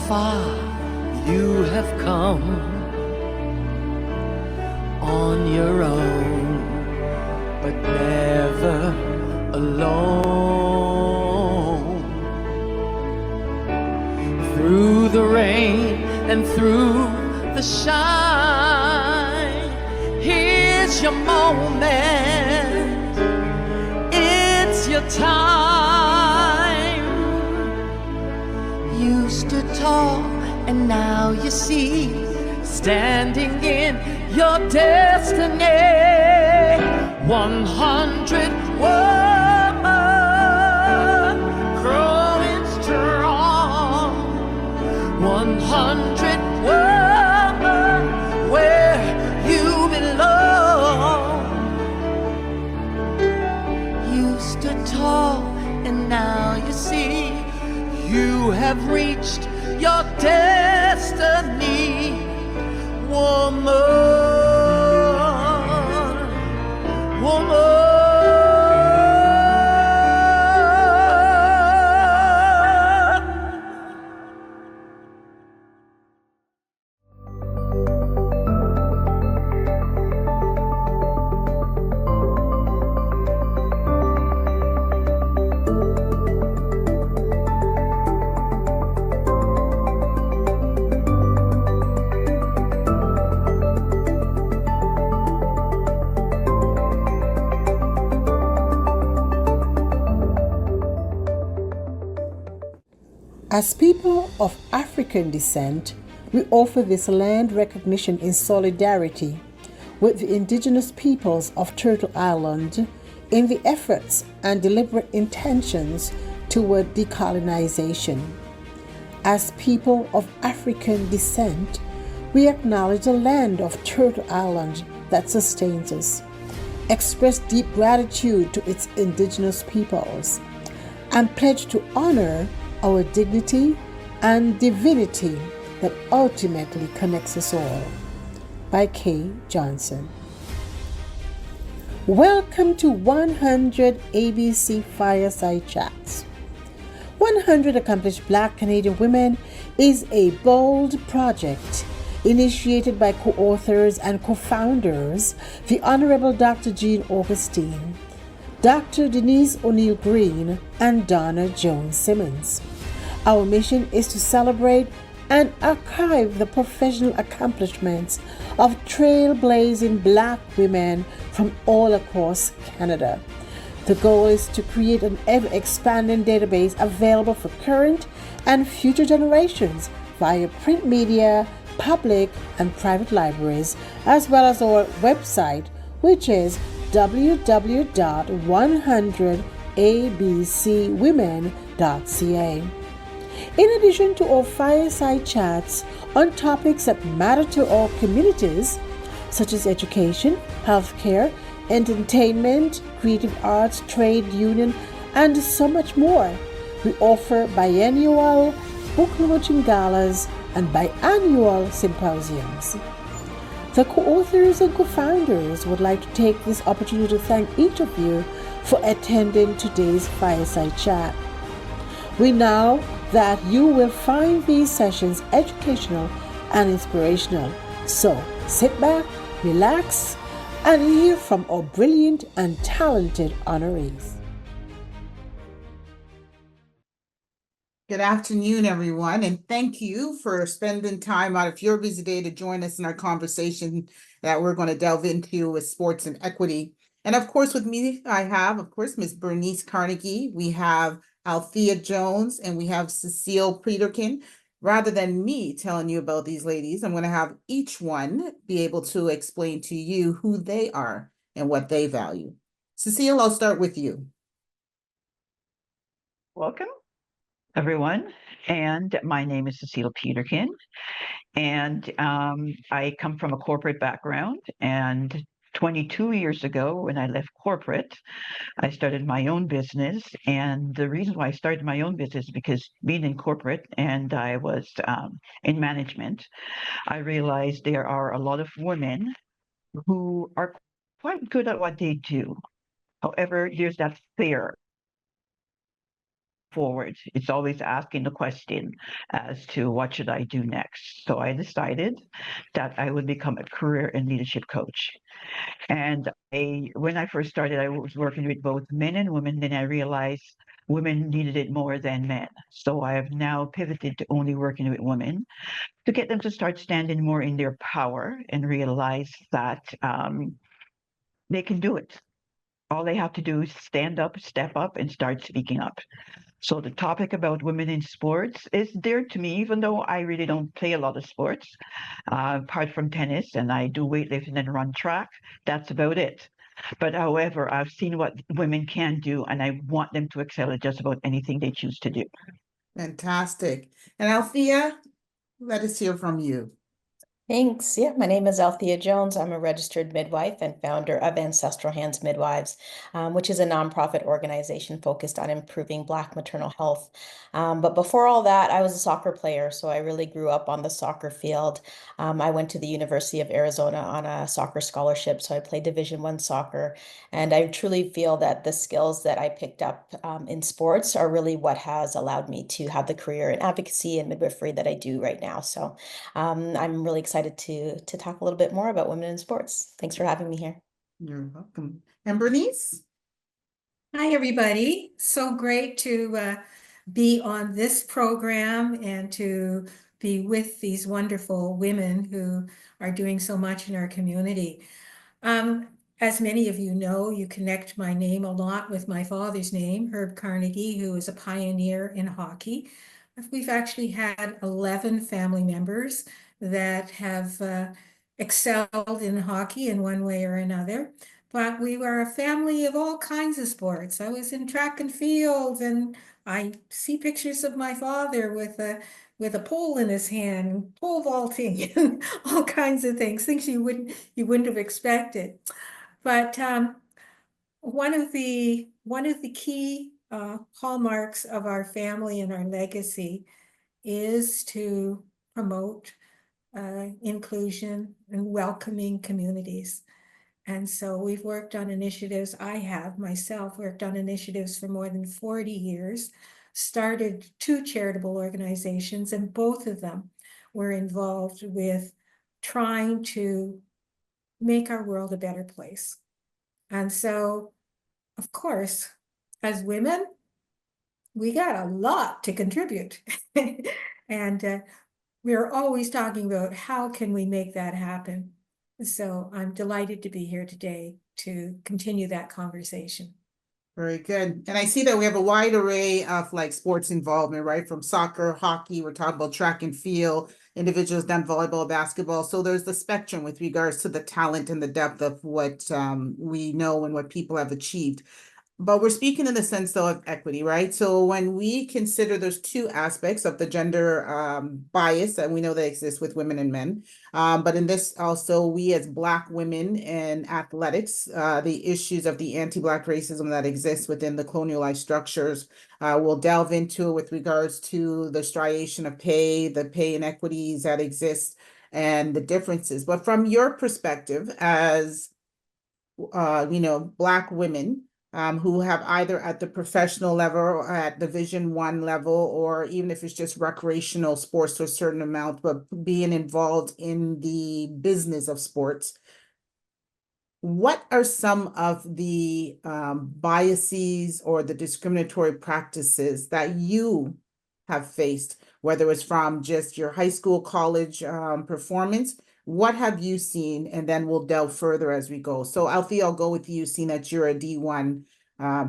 far you have come on your own, but never alone. Through the rain and through the shine, here's your moment, it's your time. You stood tall and now you see, standing in your destiny. 100 women growing strong. 100 women where you belong. You stood tall and now you see, you have reached your destiny. Woman, woman. As people of African descent, we offer this land recognition in solidarity with the indigenous peoples of Turtle Island in the efforts and deliberate intentions toward decolonization. As people of African descent, we acknowledge the land of Turtle Island that sustains us, express deep gratitude to its indigenous peoples, and pledge to honor our dignity and divinity that ultimately connects us all. By Kay Johnson. Welcome to 100 ABC Fireside Chats. 100 Accomplished Black Canadian Women is a bold project initiated by co-authors and co-founders, the Honorable Dr. Jean Augustine, Dr. Denise O'Neill Green, and Donna Jones Simmons. Our mission is to celebrate and archive the professional accomplishments of trailblazing Black women from all across Canada. The goal is to create an ever-expanding database available for current and future generations via print media, public and private libraries, as well as our website, which is www.100abcwomen.ca. In addition to our fireside chats on topics that matter to our communities, such as education, healthcare, entertainment, creative arts, trade union, and so much more, we offer biennial book launching galas and biannual symposiums. The co-authors and co-founders would like to take this opportunity to thank each of you for attending today's fireside chat. We know that you will find these sessions educational and inspirational. So sit back, relax, and hear from our brilliant and talented honorees. Good afternoon, everyone, and thank you for spending time out of your busy day to join us in our conversation that we're going to delve into with sports and equity. And of course, with me, I have, of course, Ms. Bernice Carnegie, we have Althea Jones, and we have Cecile Peterkin. Rather than me telling you about these ladies, I'm going to have each one be able to explain to you who they are and what they value. Cecile, I'll start with you. Welcome, everyone. And my name is Cecile Peterkin. And I come from a corporate background. And 22 years ago, when I left corporate, I started my own business. And the reason why I started my own business is because being in corporate and I was in management, I realized there are a lot of women who are quite good at what they do. However, there's that fear forward. It's always asking the question as to what should I do next. So I decided that I would become a career and leadership coach. And when I first started, I was working with both men and women. Then I realized women needed it more than men. So I have now pivoted to only working with women to get them to start standing more in their power and realize that they can do it. All they have to do is stand up, step up, and start speaking up. So the topic about women in sports is dear to me, even though I really don't play a lot of sports, apart from tennis, and I do weightlifting and run track. That's about it. But however, I've seen what women can do, and I want them to excel at just about anything they choose to do. Fantastic. And Althea, let us hear from you. Thanks. Yeah, my name is Althea Jones. I'm a registered midwife and founder of Ancestral Hands Midwives, which is a nonprofit organization focused on improving Black maternal health. But before all that, I was a soccer player, so I really grew up on the soccer field. I went to the University of Arizona on a soccer scholarship, so I played Division I soccer, and I truly feel that the skills that I picked up in sports are really what has allowed me to have the career in advocacy and midwifery that I do right now. So I'm really excited to talk a little bit more about women in sports. Thanks for having me here. You're welcome. And Bernice? Hi, everybody. So great to be on this program and to be with these wonderful women who are doing so much in our community. As many of you know, you connect my name a lot with my father's name, Herb Carnegie, who is a pioneer in hockey. We've actually had 11 family members that have excelled in hockey in one way or another. But we were a family of all kinds of sports. I was in track and field, and I see pictures of my father with a pole in his hand, pole vaulting, and all kinds of things you wouldn't have expected. But one of the key hallmarks of our family and our legacy is to promote inclusion and welcoming communities. And so we've worked on initiatives. I have myself worked on initiatives for more than 40 years, started 2 charitable organizations, and both of them were involved with trying to make our world a better place. And so, of course, as women, we got a lot to contribute. And we're always talking about how can we make that happen. So I'm delighted to be here today to continue that conversation. Very good. And I see that we have a wide array of like sports involvement, right? From soccer, hockey, we're talking about track and field, individuals done volleyball, basketball. So there's the spectrum with regards to the talent and the depth of what we know and what people have achieved. But we're speaking in the sense though of equity, right? So when we consider those 2 aspects of the gender bias that we know that exists with women and men, but in this also we as Black women in athletics, the issues of the anti-Black racism that exists within the colonialized structures, we'll delve into with regards to the striation of pay, the pay inequities that exist and the differences. But from your perspective as Black women, who have either at the professional level or at Division I level, or even if it's just recreational sports to a certain amount, but being involved in the business of sports. What are some of the biases or the discriminatory practices that you have faced, whether it's from just your high school, college performance? What have you seen? And then we'll delve further as we go. So Alfie, I'll go with you, seeing that you're a D1.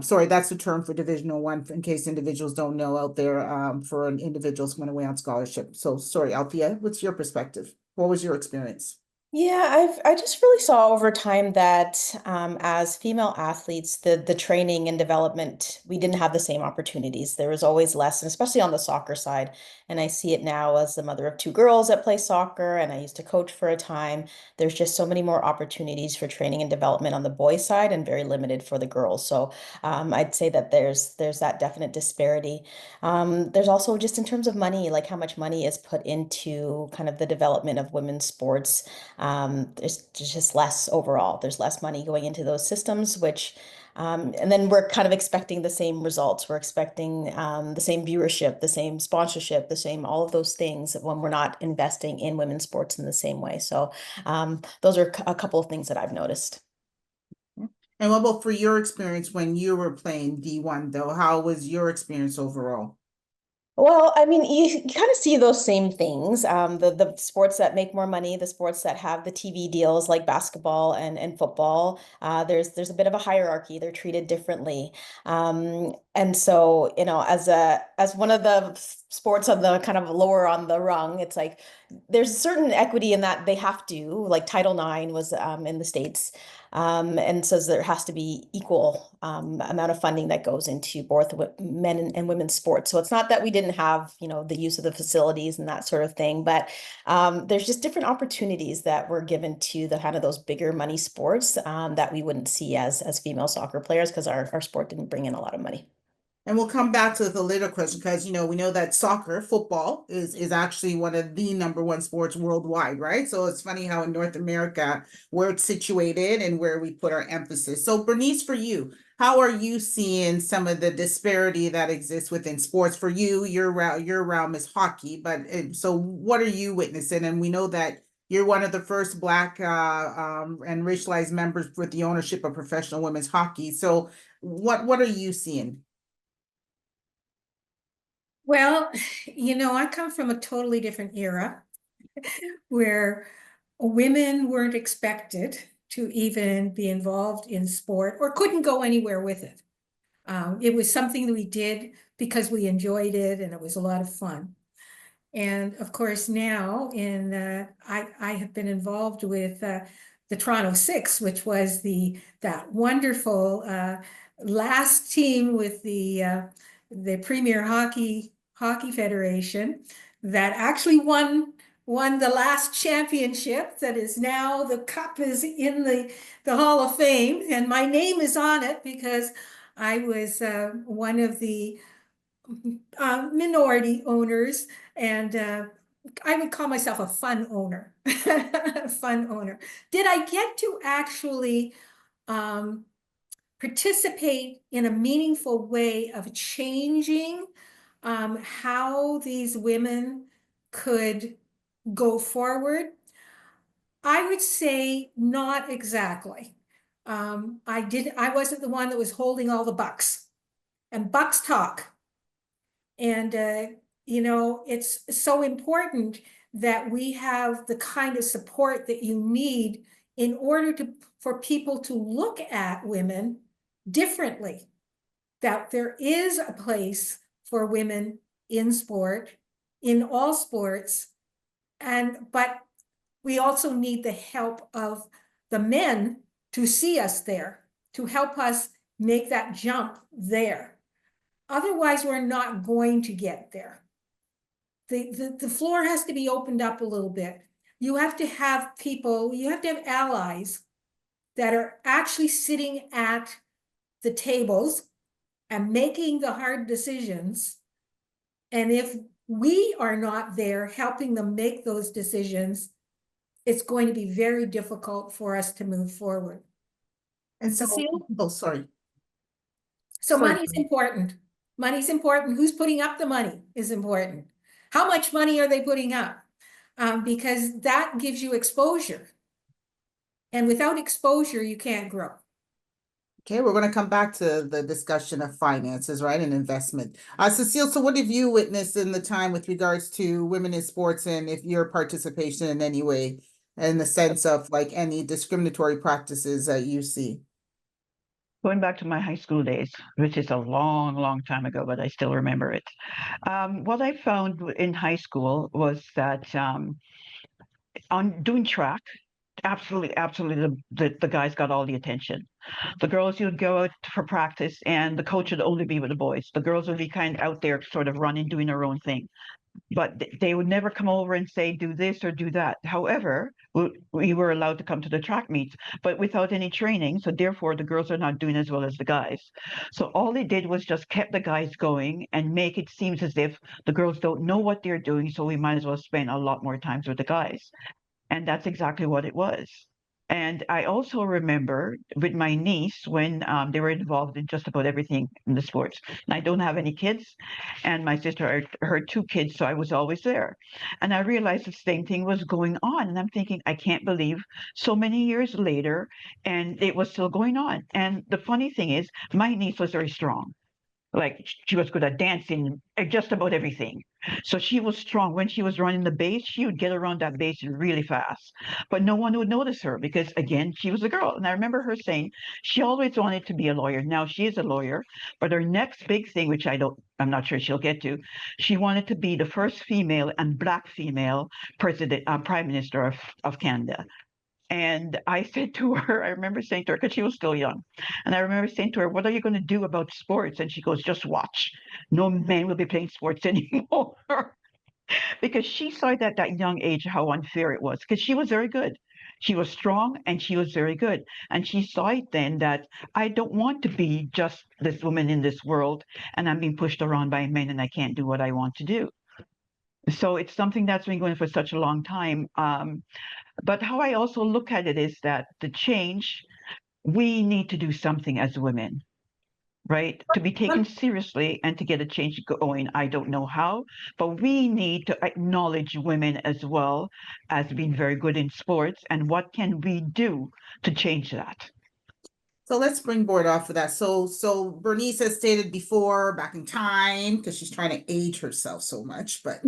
Sorry, that's the term for Division I, in case individuals don't know out there, for an individuals going away on scholarship. So sorry, Althea, what's your perspective? What was your experience? Yeah, I just really saw over time that as female athletes, the training and development, we didn't have the same opportunities. There was always less, and especially on the soccer side. And I see it now as the mother of 2 girls that play soccer, and I used to coach for a time. There's just so many more opportunities for training and development on the boys' side, and very limited for the girls. So I'd say that there's that definite disparity. There's also just in terms of money, like how much money is put into kind of the development of women's sports. There's just less overall. There's less money going into those systems, which And then we're kind of expecting the same results. We're expecting the same viewership, the same sponsorship, the same all of those things when we're not investing in women's sports in the same way. So those are a couple of things that I've noticed. And what about for your experience when you were playing D1 though? How was your experience overall? Well, I mean, you kind of see those same things. The sports that make more money, the sports that have the TV deals like basketball and football. There's a bit of a hierarchy. They're treated differently. And so, as one of the sports on the kind of lower on the rung, it's like there's certain equity in that they have to, like Title IX was in the States. And says there has to be equal amount of funding that goes into both men and women's sports. So it's not that we didn't have, the use of the facilities and that sort of thing, but there's just different opportunities that were given to the kind of those bigger money sports that we wouldn't see as female soccer players because our sport didn't bring in a lot of money. And we'll come back to the later question because we know that soccer, football, is actually one of the number one sports worldwide, right? So it's funny how in North America where it's situated and where we put our emphasis. So Bernice, for you, how are you seeing some of the disparity that exists within sports? For you, your realm is hockey, but so what are you witnessing? And we know that you're one of the first Black and racialized members with the ownership of professional women's hockey. So what are you seeing? Well, I come from a totally different era where women weren't expected to even be involved in sport or couldn't go anywhere with it. It was something that we did because we enjoyed it and it was a lot of fun. And of course, now I have been involved with the Toronto Six, which was that wonderful last team with the Premier Hockey Federation that actually won the last championship. That is now the cup is in the Hall of Fame, and my name is on it because I was one of the minority owners, and I would call myself a fun owner. Fun owner. Did I get to actually participate in a meaningful way of changing how these women could go forward? I would say not exactly. I wasn't the one that was holding all the bucks, and bucks talk. And, it's so important that we have the kind of support that you need in order for people to look at women differently, that there is a place for women in sport, in all sports, but we also need the help of the men to see us there, to help us make that jump there. Otherwise, we're not going to get there. The floor has to be opened up a little bit. You have to have people, you have to have allies that are actually sitting at the tables and making the hard decisions. And if we are not there helping them make those decisions, it's going to be very difficult for us to move forward. And So- Cecile, oh, sorry. So Sorry. money's important. Money's important. Who's putting up the money is important. How much money are they putting up? Because that gives you exposure. And without exposure, you can't grow. Okay, we're going to come back to the discussion of finances, right, and investment. Cecile, so what have you witnessed in the time with regards to women in sports and if your participation in any way, in the sense of like any discriminatory practices that you see? Going back to my high school days, which is a long, long time ago, but I still remember it. What I found in high school was that on doing track, absolutely, the guys got all the attention. The girls, you'd go out for practice, and the coach would only be with the boys. The girls would be kind of out there, sort of running, doing their own thing. But they would never come over and say, do this or do that. However, we were allowed to come to the track meets, but without any training. So therefore, the girls are not doing as well as the guys. So all they did was just kept the guys going and make it seem as if the girls don't know what they're doing. So we might as well spend a lot more times with the guys. And that's exactly what it was. And I also remember with my niece when they were involved in just about everything in the sports. And I don't have any kids, and my sister had her two kids, so I was always there. And I realized the same thing was going on. And I'm thinking, I can't believe so many years later, and it was still going on. And the funny thing is, my niece was very strong. Like she was good at dancing, just about everything. So she was strong. When she was running the base, she would get around that base really fast. But no one would notice her because, again, she was a girl. And I remember her saying she always wanted to be a lawyer. Now she is a lawyer, but her next big thing, which I'm not sure she'll get to, she wanted to be the first female and black female prime minister of Canada. And I said to her, I remember saying to her, because she was still young, and I remember saying to her, "What are you going to do about sports?" And she goes, "Just watch. No man will be playing sports anymore." Because she saw at that young age how unfair it was, because she was very good. She was strong and she was very good. And she saw it then that I don't want to be just this woman in this world and I'm being pushed around by men and I can't do what I want to do. So it's something that's been going for such a long time. But how I also look at it is that the change, we need to do something as women, right? To be taken seriously and to get a change going. I don't know how, but we need to acknowledge women as well as being very good in sports. And what can we do to change that? So let's springboard off of that. So Bernice has stated before, back in time, because she's trying to age herself so much, but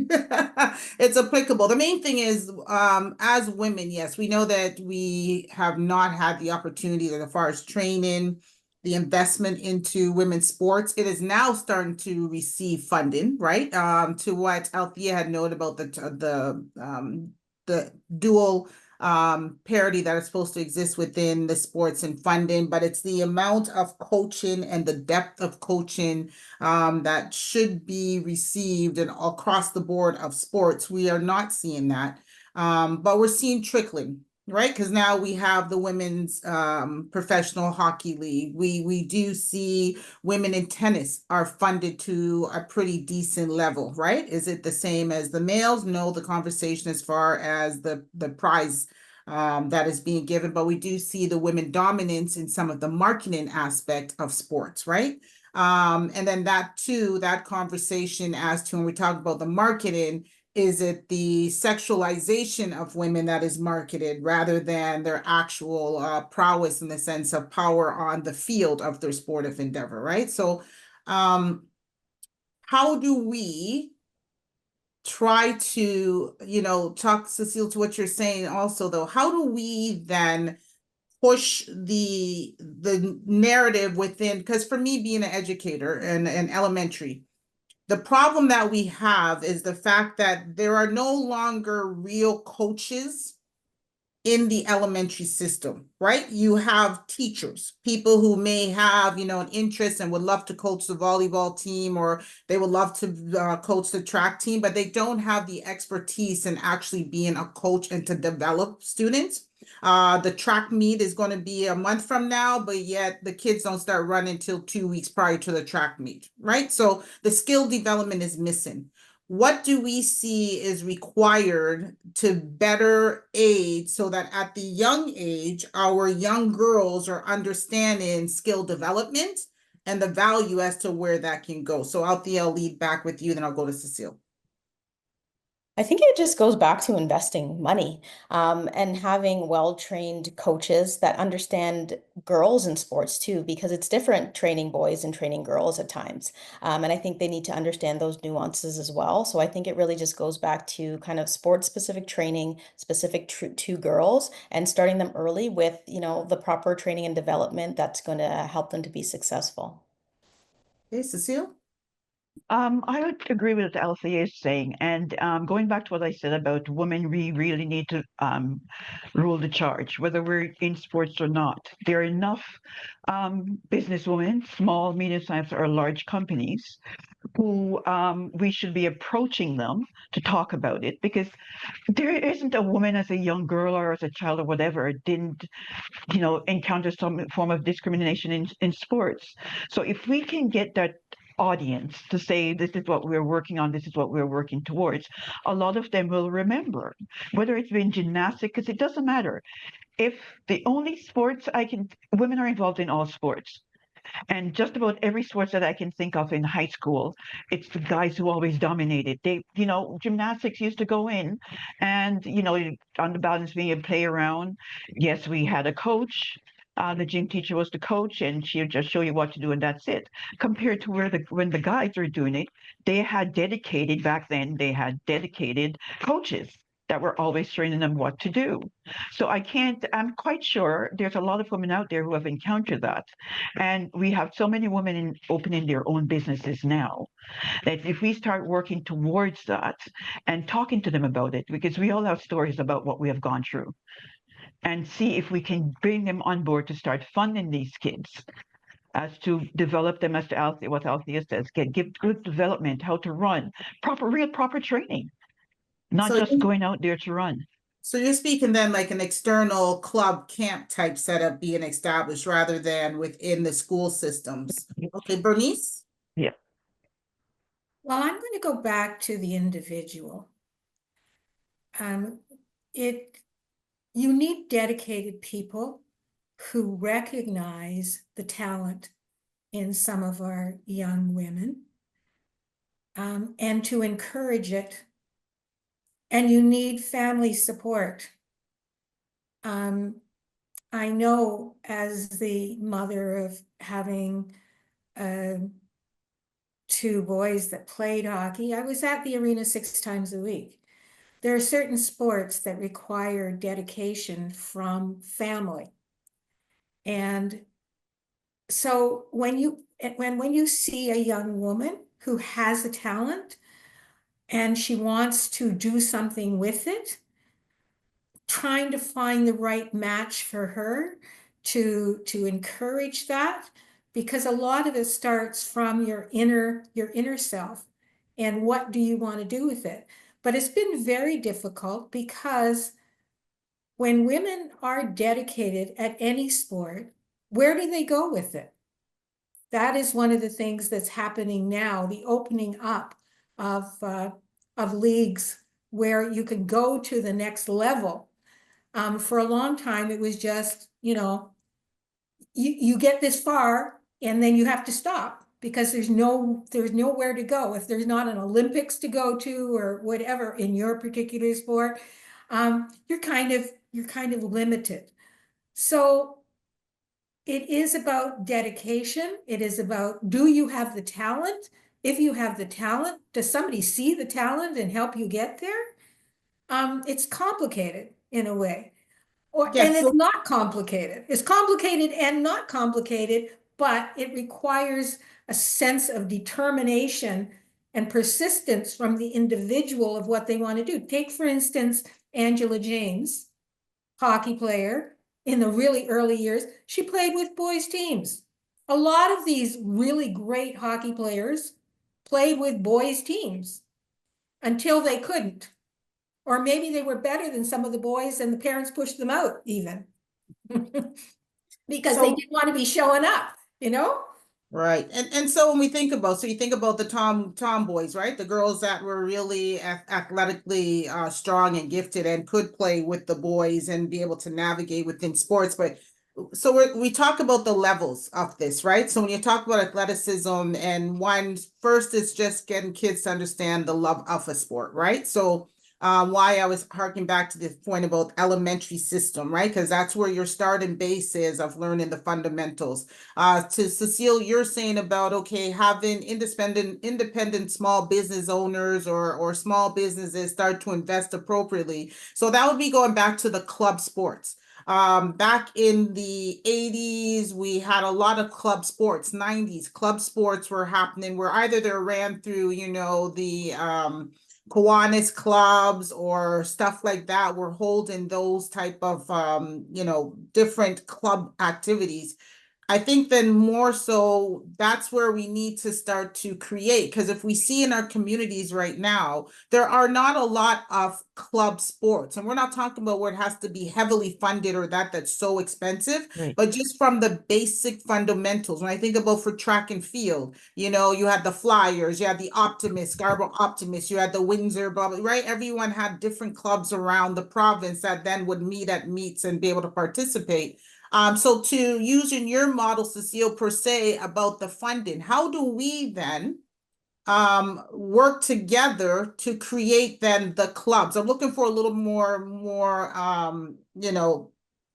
it's applicable. The main thing is, as women, yes, we know that we have not had the opportunity as far as training, the investment into women's sports. It is now starting to receive funding, right? To what Althea had noted about the dual parity that is supposed to exist within the sports and funding, but it's the amount of coaching and the depth of coaching that should be received and across the board of sports. We are not seeing that, but we're seeing trickling. Right, because now we have the women's professional hockey league. We do see women in tennis are funded to a pretty decent level, right? Is it the same as the males? No, the conversation as far as the prize that is being given, but we do see the women dominance in some of the marketing aspect of sports, right? And then that too, that conversation as to when we talk about the marketing, is it the sexualization of women that is marketed rather than their actual prowess in the sense of power on the field of their sportive endeavor, right? So how do we try to, talk, Cecile, to what you're saying also, though, how do we then push the narrative within, because for me being an educator and elementary, the problem that we have is the fact that there are no longer real coaches in the elementary system, right? You have teachers, people who may have, an interest and would love to coach the volleyball team, or they would love to coach the track team, but they don't have the expertise in actually being a coach and to develop students. The track meet is going to be a month from now, but yet the kids don't start running until 2 weeks prior to the track meet, right? So the skill development is missing. What do we see is required to better aid so that at the young age, our young girls are understanding skill development and the value as to where that can go? So Althea, I'll lead back with you, then I'll go to Cecile. I think it just goes back to investing money and having well-trained coaches that understand girls in sports too, because it's different training boys and training girls at times. And I think they need to understand those nuances as well. So I think it really just goes back to kind of sports-specific training, specific to girls, and starting them early with, the proper training and development that's going to help them to be successful. Okay, Cecile? I would agree with what Althea is saying. And going back to what I said about women, we really need to rule the charge, whether we're in sports or not. There are enough businesswomen, small, medium-sized, or large companies, who we should be approaching them to talk about it, because there isn't a woman as a young girl or as a child or whatever didn't encounter some form of discrimination in sports. So if we can get that audience to say, this is what we're working on, this is what we're working towards, a lot of them will remember, whether it's been gymnastics, because it doesn't matter. If the only sports women are involved in all sports. And just about every sport that I can think of in high school, it's the guys who always dominated. Gymnastics used to go in and, on the balance beam and play around. Yes, we had a coach. The gym teacher was the coach, and she would just show you what to do, and that's it. Compared to when the guys were doing it, back then, they had dedicated coaches that were always training them what to do. So I'm quite sure there's a lot of women out there who have encountered that. And we have so many women opening their own businesses now that if we start working towards that and talking to them about it, because we all have stories about what we have gone through, and see if we can bring them on board to start funding these kids as to develop them, as to what Althea says, give good development, how to run, proper training, not So, just going out there to run. so you're speaking then like an external club camp type setup being established rather than within the school systems. Okay, Bernice? Yeah. Well, I'm going to go back to the individual. You need dedicated people who recognize the talent in some of our young women, and to encourage it. And you need family support. I know as the mother of having two boys that played hockey, I was at the arena 6 times a week. There are certain sports that require dedication from family. And so when you see a young woman who has a talent and she wants to do something with it, trying to find the right match for her to encourage that, because a lot of it starts from your inner self and what do you want to do with it. But it's been very difficult because when women are dedicated at any sport, where do they go with it? That is one of the things that's happening now, the opening up of leagues where you can go to the next level. For a long time, it was just, you get this far and then you have to stop because there's nowhere to go. If there's not an Olympics to go to or whatever in your particular sport, you're kind of limited. So it is about dedication. It is about, do you have the talent? If you have the talent, does somebody see the talent and help you get there? It's complicated in a way. And it's not complicated. It's complicated and not complicated, but it requires a sense of determination and persistence from the individual of what they want to do. Take, for instance, Angela James, hockey player in the really early years. She played with boys' teams. A lot of these really great hockey players played with boys' teams until they couldn't. Or maybe they were better than some of the boys and the parents pushed them out even because they didn't want to be showing up, Right. And so when we think about, so you think about the tomboys, right? The girls that were really athletically strong and gifted and could play with the boys and be able to navigate within sports. But so we talk about the levels of this, right? So when you talk about athleticism, and first it's just getting kids to understand the love of a sport, right? So why I was harking back to the point about elementary system, right? Because that's where your starting base is of learning the fundamentals. To Cecile, you're saying about, okay, having independent small business owners or small businesses start to invest appropriately. So that would be going back to the club sports. Back in the 80s, we had a lot of club sports. 90s, club sports were happening where either they ran through, the Kiwanis clubs or stuff like that. We're holding those type of, different club activities. I think then more so that's where we need to start to create. Because if we see in our communities right now, there are not a lot of club sports. And we're not talking about where it has to be heavily funded or that's so expensive, Right. but just from the basic fundamentals. When I think about for track and field, you know, you had the Flyers, you had the Optimists, Scarborough Optimists, you had the Windsor, blah, blah, right? Everyone had different clubs around the province that then would meet at meets and be able to participate. So to using your model, Cecile, per se, about the funding, how do we then work together to create then the clubs? I'm looking for a little more you know,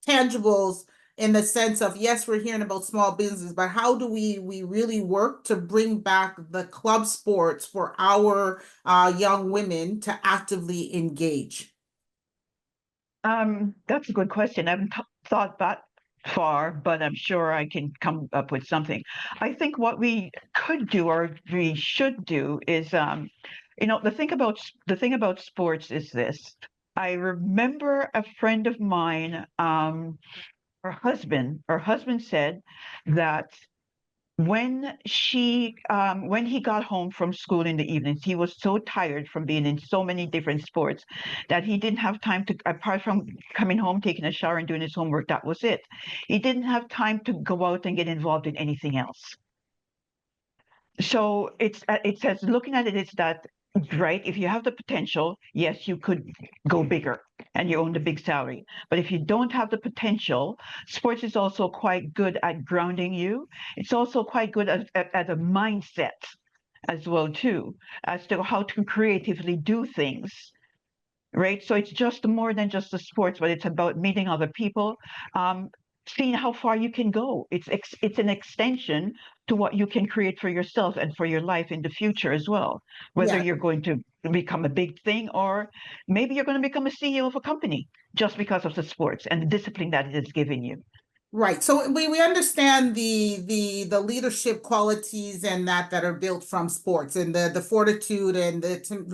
tangibles in the sense of, yes, we're hearing about small business, but how do we really work to bring back the club sports for our young women to actively engage? That's a good question. I haven't thought that far, but I'm sure I can come up with something. I think what we could do or we should do is, the thing about sports is this. I remember a friend of mine, her husband said that when he got home from school in the evenings, he was so tired from being in so many different sports that he didn't have time to, apart from coming home, taking a shower and doing his homework, that was it. He didn't have time to go out and get involved in anything else. So it says, looking at it, is that right? If you have the potential, yes, you could go bigger and you own the big salary. But if you don't have the potential, sports is also quite good at grounding you. It's also quite good at a mindset as well too, as to how to creatively do things, right? So it's just more than just the sports, but it's about meeting other people, um, seeing how far you can go. It's an extension to what you can create for yourself and for your life in the future as well. Whether Yeah. you're going to become a big thing, or maybe you're going to become a CEO of a company just because of the sports and the discipline that it has given you. Right. So we understand the leadership qualities and that are built from sports, and the fortitude and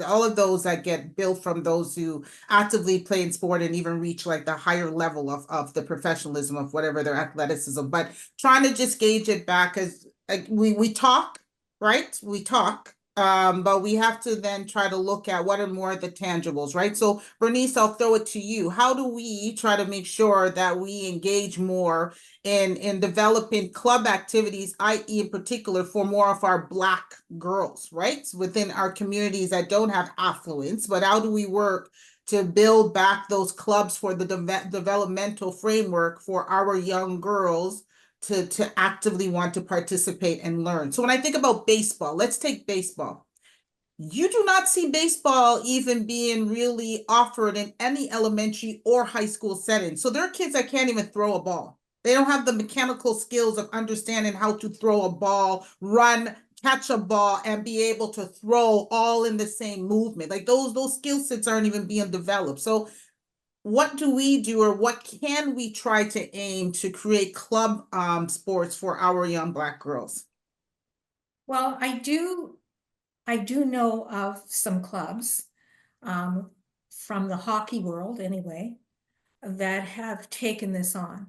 all of those that get built from those who actively play in sport and even reach like the higher level of the professionalism of whatever their athleticism. But trying to just gauge it back as like we talk, right? We talk. But we have to then try to look at what are more the tangibles, right? So Bernice, I'll throw it to you. How do we try to make sure that we engage more in developing club activities, i.e. in particular for more of our Black girls, right? Within our communities that don't have affluence, but how do we work to build back those clubs for the developmental framework for our young girls to actively want to participate and learn? So when I think about baseball, let's take baseball. You do not see baseball even being really offered in any elementary or high school setting. So there are kids that can't even throw a ball. They don't have the mechanical skills of understanding how to throw a ball, run, catch a ball, and be able to throw all in the same movement. Like those skill sets aren't even being developed. So what do we do, or what can we try to aim to create club sports for our young Black girls? Well, I do know of some clubs from the hockey world anyway that have taken this on.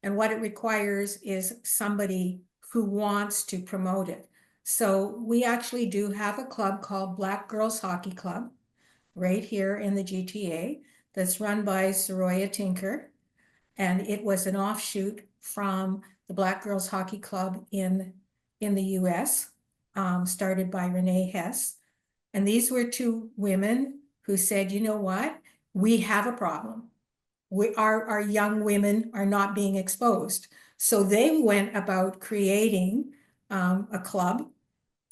And what it requires is somebody who wants to promote it. So we actually do have a club called Black Girls Hockey Club right here in the GTA that's run by Soroya Tinker. And it was an offshoot from the Black Girls Hockey Club in the US, started by Renee Hess. And these were two women who said, you know what, we have a problem. Our young women are not being exposed. So they went about creating a club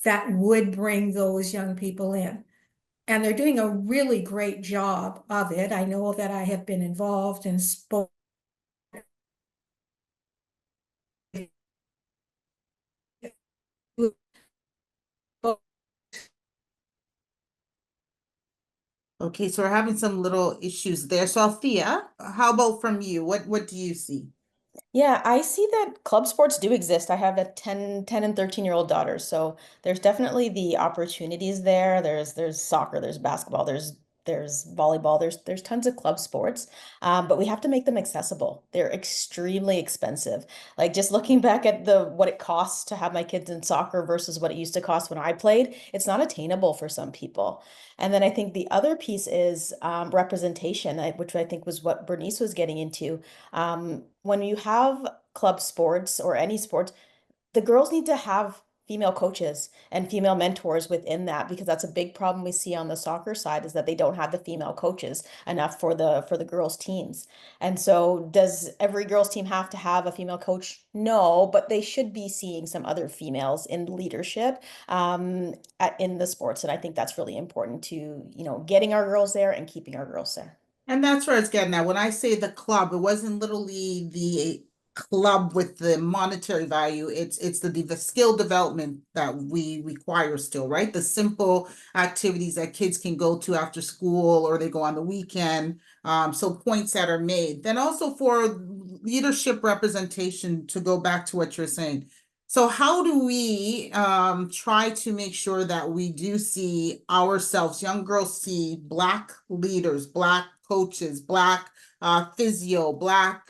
that would bring those young people in. And they're doing a really great job of it. I know that I have been involved and spoke. Okay, so we're having some little issues there. So Althea, how about from you? What do you see? Yeah, I see that club sports do exist. I have a 10 and 13-year-old daughters, so there's definitely the opportunities there. There's soccer, there's basketball, there's there's volleyball, there's tons of club sports, but we have to make them accessible. They're extremely expensive. Like just looking back at the what it costs to have my kids in soccer versus what it used to cost when I played, it's not attainable for some people. And then I think the other piece is representation, which I think was what Bernice was getting into. When you have club sports or any sports, the girls need to have female coaches and female mentors within that, because that's a big problem we see on the soccer side, is that they don't have the female coaches enough for the girls teams. And so does every girls team have to have a female coach? No, but they should be seeing some other females in leadership in the sports. And I think that's really important to, getting our girls there and keeping our girls there. And that's where it's getting at. When I say the club, it wasn't literally the club with the monetary value. It's the skill development that we require still, right? The simple activities that kids can go to after school or they go on the weekend. So points that are made. Then also for leadership representation, to go back to what you're saying. So how do we try to make sure that we do see ourselves, young girls see Black leaders, Black coaches, Black physio, Black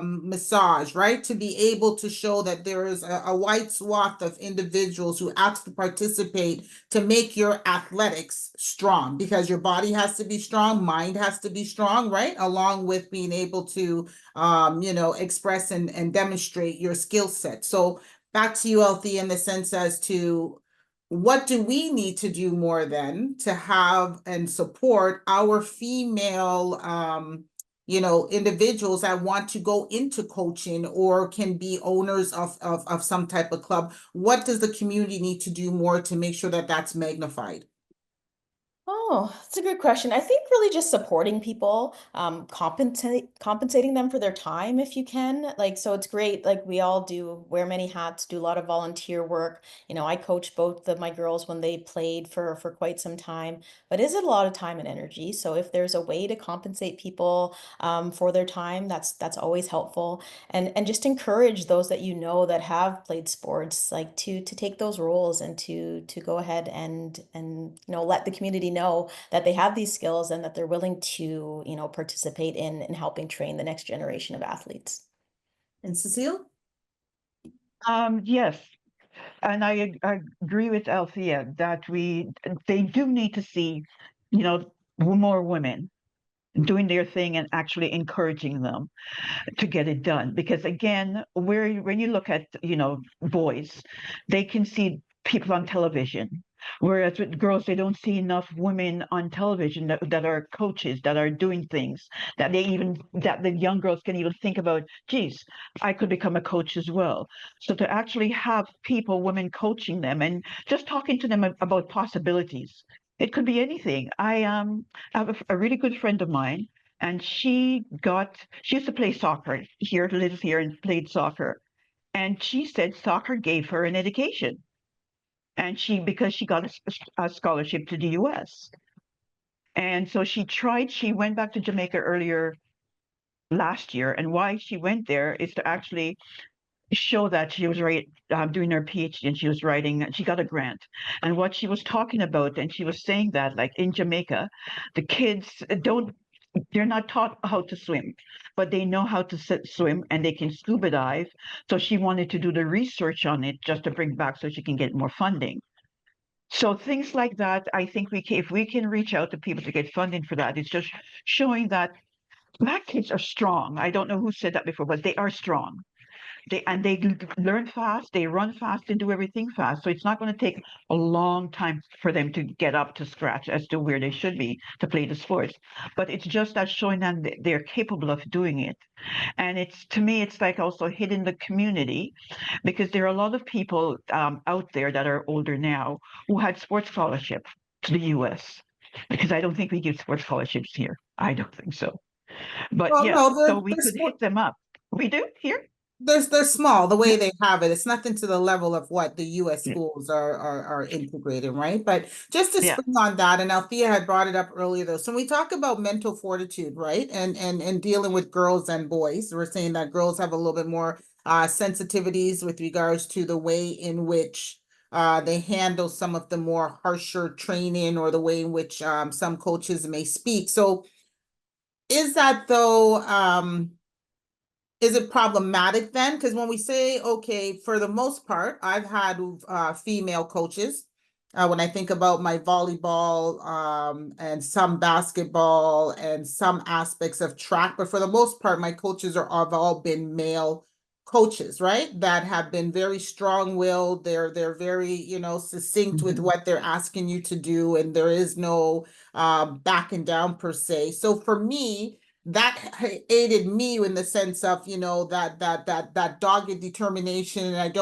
massage, right? To be able to show that there is a wide swath of individuals who actually participate to make your athletics strong, because your body has to be strong, mind has to be strong, right? Along with being able to, express and demonstrate your skill set. So back to you, Althea, in the sense as to what do we need to do more then to have and support our female individuals that want to go into coaching or can be owners of some type of club? What does the community need to do more to make sure that that's magnified? Oh, that's a good question. I think really just supporting people, compensating them for their time if you can. Like, so it's great. Like we all do wear many hats, do a lot of volunteer work. I coached both of my girls when they played for quite some time, but is it a lot of time and energy? So if there's a way to compensate people for their time, that's always helpful. And just encourage those that that have played sports, like to take those roles and to go ahead and let the community know that they have these skills and that they're willing to, participate in helping train the next generation of athletes. And Cecile? Yes, and I agree with Althea that they do need to see, more women doing their thing and actually encouraging them to get it done. Because again, when you look at, boys, they can see people on television. Whereas with girls, they don't see enough women on television that are coaches, that are doing things, that the young girls can even think about, geez, I could become a coach as well. So to actually have women coaching them and just talking to them about possibilities. It could be anything. I have a really good friend of mine, and she used to play soccer here, lives here and played soccer. And she said soccer gave her an education. And because she got a scholarship to the US. And so she went back to Jamaica earlier last year. And why she went there is to actually show that she was doing her PhD, and she was writing, she got a grant. And what she was talking about, and she was saying that like in Jamaica, the kids they're not taught how to swim, but they know how to swim and they can scuba dive. So she wanted to do the research on it just to bring back so she can get more funding. So things like that, I think if we can reach out to people to get funding for that, it's just showing that Black kids are strong. I don't know who said that before, but they are strong. They learn fast, they run fast and do everything fast. So it's not going to take a long time for them to get up to scratch as to where they should be to play the sports. But it's just that showing them that they're capable of doing it. And to me, it's like also hitting the community, because there are a lot of people out there that are older now who had sports scholarship to the US, because I don't think we give sports scholarships here. I don't think so. But Well, yes, no, so we could hit them up. We do here? they're small the way Yeah. they have it. It's nothing to the level of what the US Yeah. schools are integrated, right? But just to Yeah. spring on that, and Althea had brought it up earlier though. So we talk about mental fortitude, right? And dealing with girls and boys. We're saying that girls have a little bit more sensitivities with regards to the way in which they handle some of the more harsher training or the way in which some coaches may speak. So is that though, is it problematic then? Because when we say, okay, for the most part, I've had female coaches. When I think about my volleyball and some basketball and some aspects of track, but for the most part, my coaches have all been male coaches, right? That have been very strong-willed. They're very, succinct with what they're asking you to do, and there is no backing down per se. So for me, that aided me in the sense of, that dogged determination. And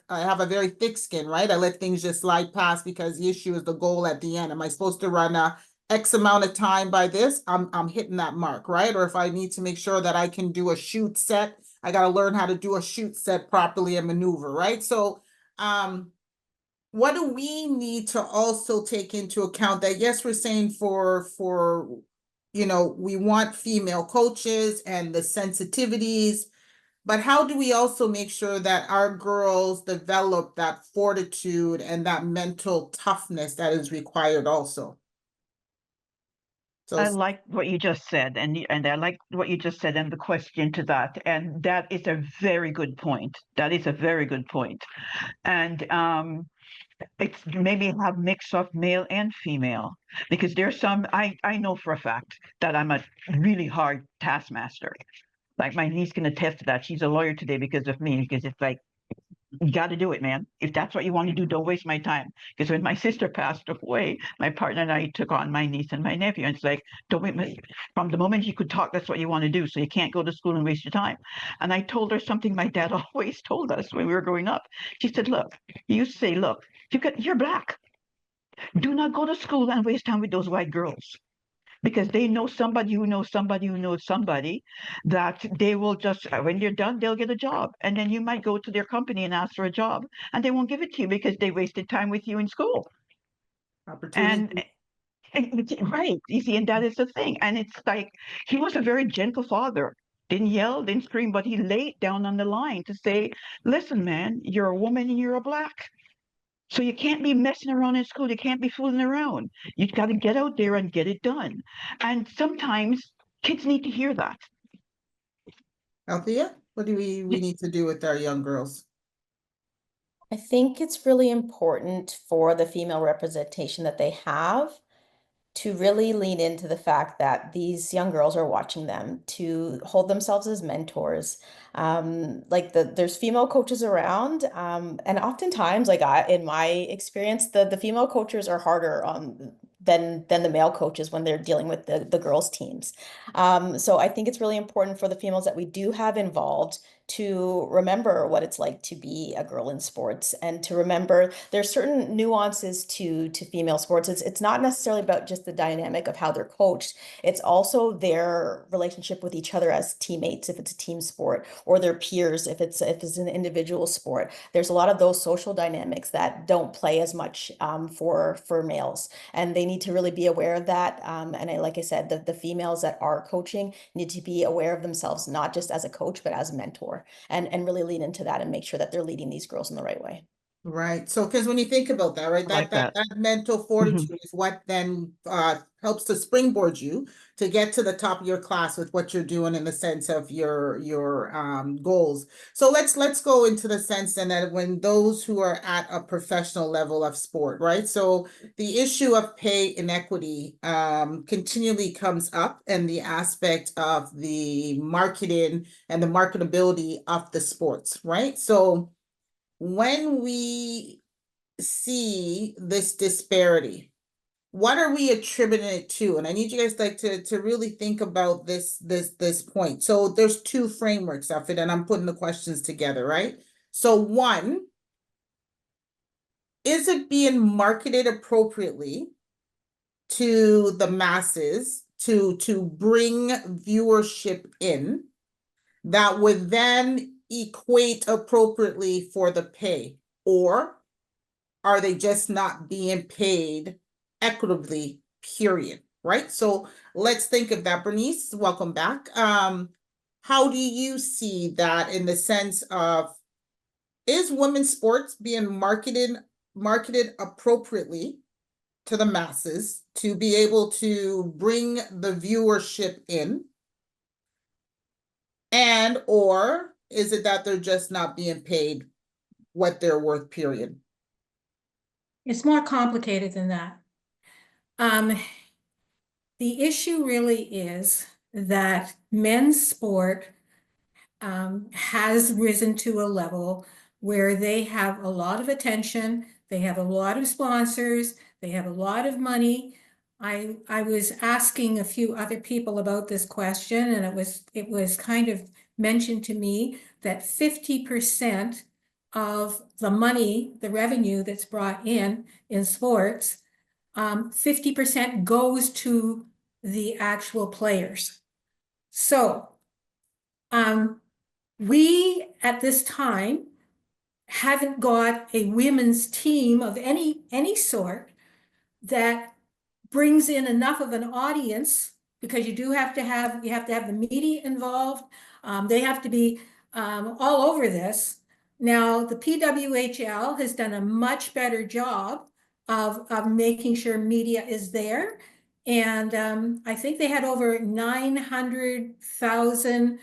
I have a very thick skin, right? I let things just slide past because the issue is the goal at the end. Am I supposed to run a X amount of time by this? I'm hitting that mark, right? Or if I need to make sure that I can do a shoot set, I got to learn how to do a shoot set properly and maneuver, right? So, what do we need to also take into account that, yes, we're saying for we want female coaches and the sensitivities, but how do we also make sure that our girls develop that fortitude and that mental toughness that is required also? I So, like what you just said, and I like what you just said, and the question to that, and that is a very good point. That is a very good point, and it's maybe have mix of male and female, because there's some I know for a fact that I'm a really hard taskmaster. Like my niece can attest to that. She's a lawyer today because of me, because it's like, you got to do it, man. If that's what you want to do, don't waste my time. Because when my sister passed away, my partner and I took on my niece and my nephew. And it's like, don't wait. From the moment you could talk, that's what you want to do. So you can't go to school and waste your time. And I told her something my dad always told us when we were growing up. She said, look, he used to say, look, you're black. Do not go to school and waste time with those white girls, because they know somebody who knows somebody who knows somebody, that they will just, when you're done, they'll get a job. And then you might go to their company and ask for a job, and they won't give it to you because they wasted time with you in school. And, opportunity. right, you see, and that is the thing. And it's like, he was a very gentle father. Didn't yell, didn't scream, but he laid down on the line to say, listen, man, you're a woman and you're a black. So you can't be messing around in school. You can't be fooling around. You've got to get out there and get it done. And sometimes kids need to hear that. Althea, what do we need to do with our young girls? I think it's really important for the female representation that they have to really lean into the fact that these young girls are watching them, to hold themselves as mentors. There's female coaches around, and oftentimes, in my experience, the female coaches are harder on than the male coaches when they're dealing with the girls' teams. So I think it's really important for the females that we do have involved to remember what it's like to be a girl in sports, and to remember there's certain nuances to female sports. It's not necessarily about just the dynamic of how they're coached. It's also their relationship with each other as teammates, if it's a team sport, or their peers, if it's an individual sport. There's a lot of those social dynamics that don't play as much for males, and they need to really be aware of that. Like I said, the females that are coaching need to be aware of themselves, not just as a coach, but as a mentor, and really lean into that and make sure that they're leading these girls in the right way. Right. So, because when you think about that, right, I like that. that mental Mhm. fortitude is what then helps to springboard you to get to the top of your class with what you're doing in the sense of your goals. So let's go into the sense then that when those who are at a professional level of sport, right? So the issue of pay inequity continually comes up, and the aspect of the marketing and the marketability of the sports, right? So when we see this disparity, what are we attributing it to? And I need you guys to really think about this point. So there's two frameworks of it, and I'm putting the questions together, right? So one, is it being marketed appropriately to the masses to bring viewership in that would then equate appropriately for the pay? Or are they just not being paid equitably, period? Right? So let's think of that. Bernice, welcome back. How do you see that in the sense of, is women's sports being marketed marketed appropriately to the masses to be able to bring the viewership in? And or is it that they're just not being paid what they're worth, period? It's more complicated than that. The issue really is that men's sport has risen to a level where they have a lot of attention, they have a lot of sponsors, they have a lot of money. I was asking a few other people about this question, and it was kind of mentioned to me that 50% of the money, the revenue that's brought in sports, 50% goes to the actual players. So, we at this time haven't got a women's team of any sort that brings in enough of an audience, because you have to have the media involved. They have to be all over this. Now, the PWHL has done a much better job of making sure media is there. And I think they had over 900,000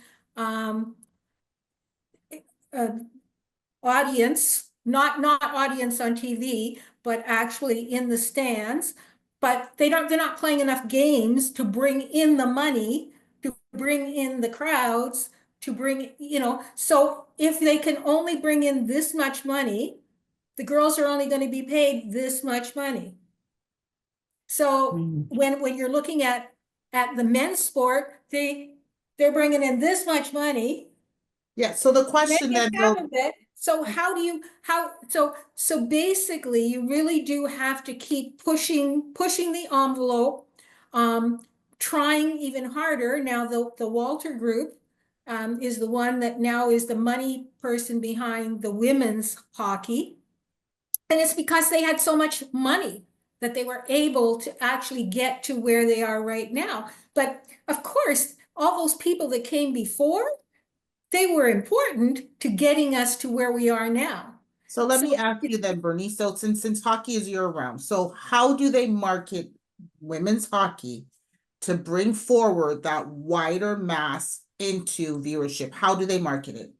audience, not audience on TV, but actually in the stands. But they're not playing enough games to bring in the money, to bring in the crowds, to bring, so if they can only bring in this much money, the girls are only going to be paid this much money. So when you're looking at the men's sport, they're bringing in this much money. Yeah, so the question then, so so basically you really do have to keep pushing the envelope, trying even harder. Now the Walter Group is the one that now is the money person behind the women's hockey. And it's because they had so much money that they were able to actually get to where they are right now. But of course, all those people that came before, they were important to getting us to where we are now. so let me ask you then, Bernie. So since hockey is year round, so how do they market women's hockey to bring forward that wider mass into viewership? How do they market it?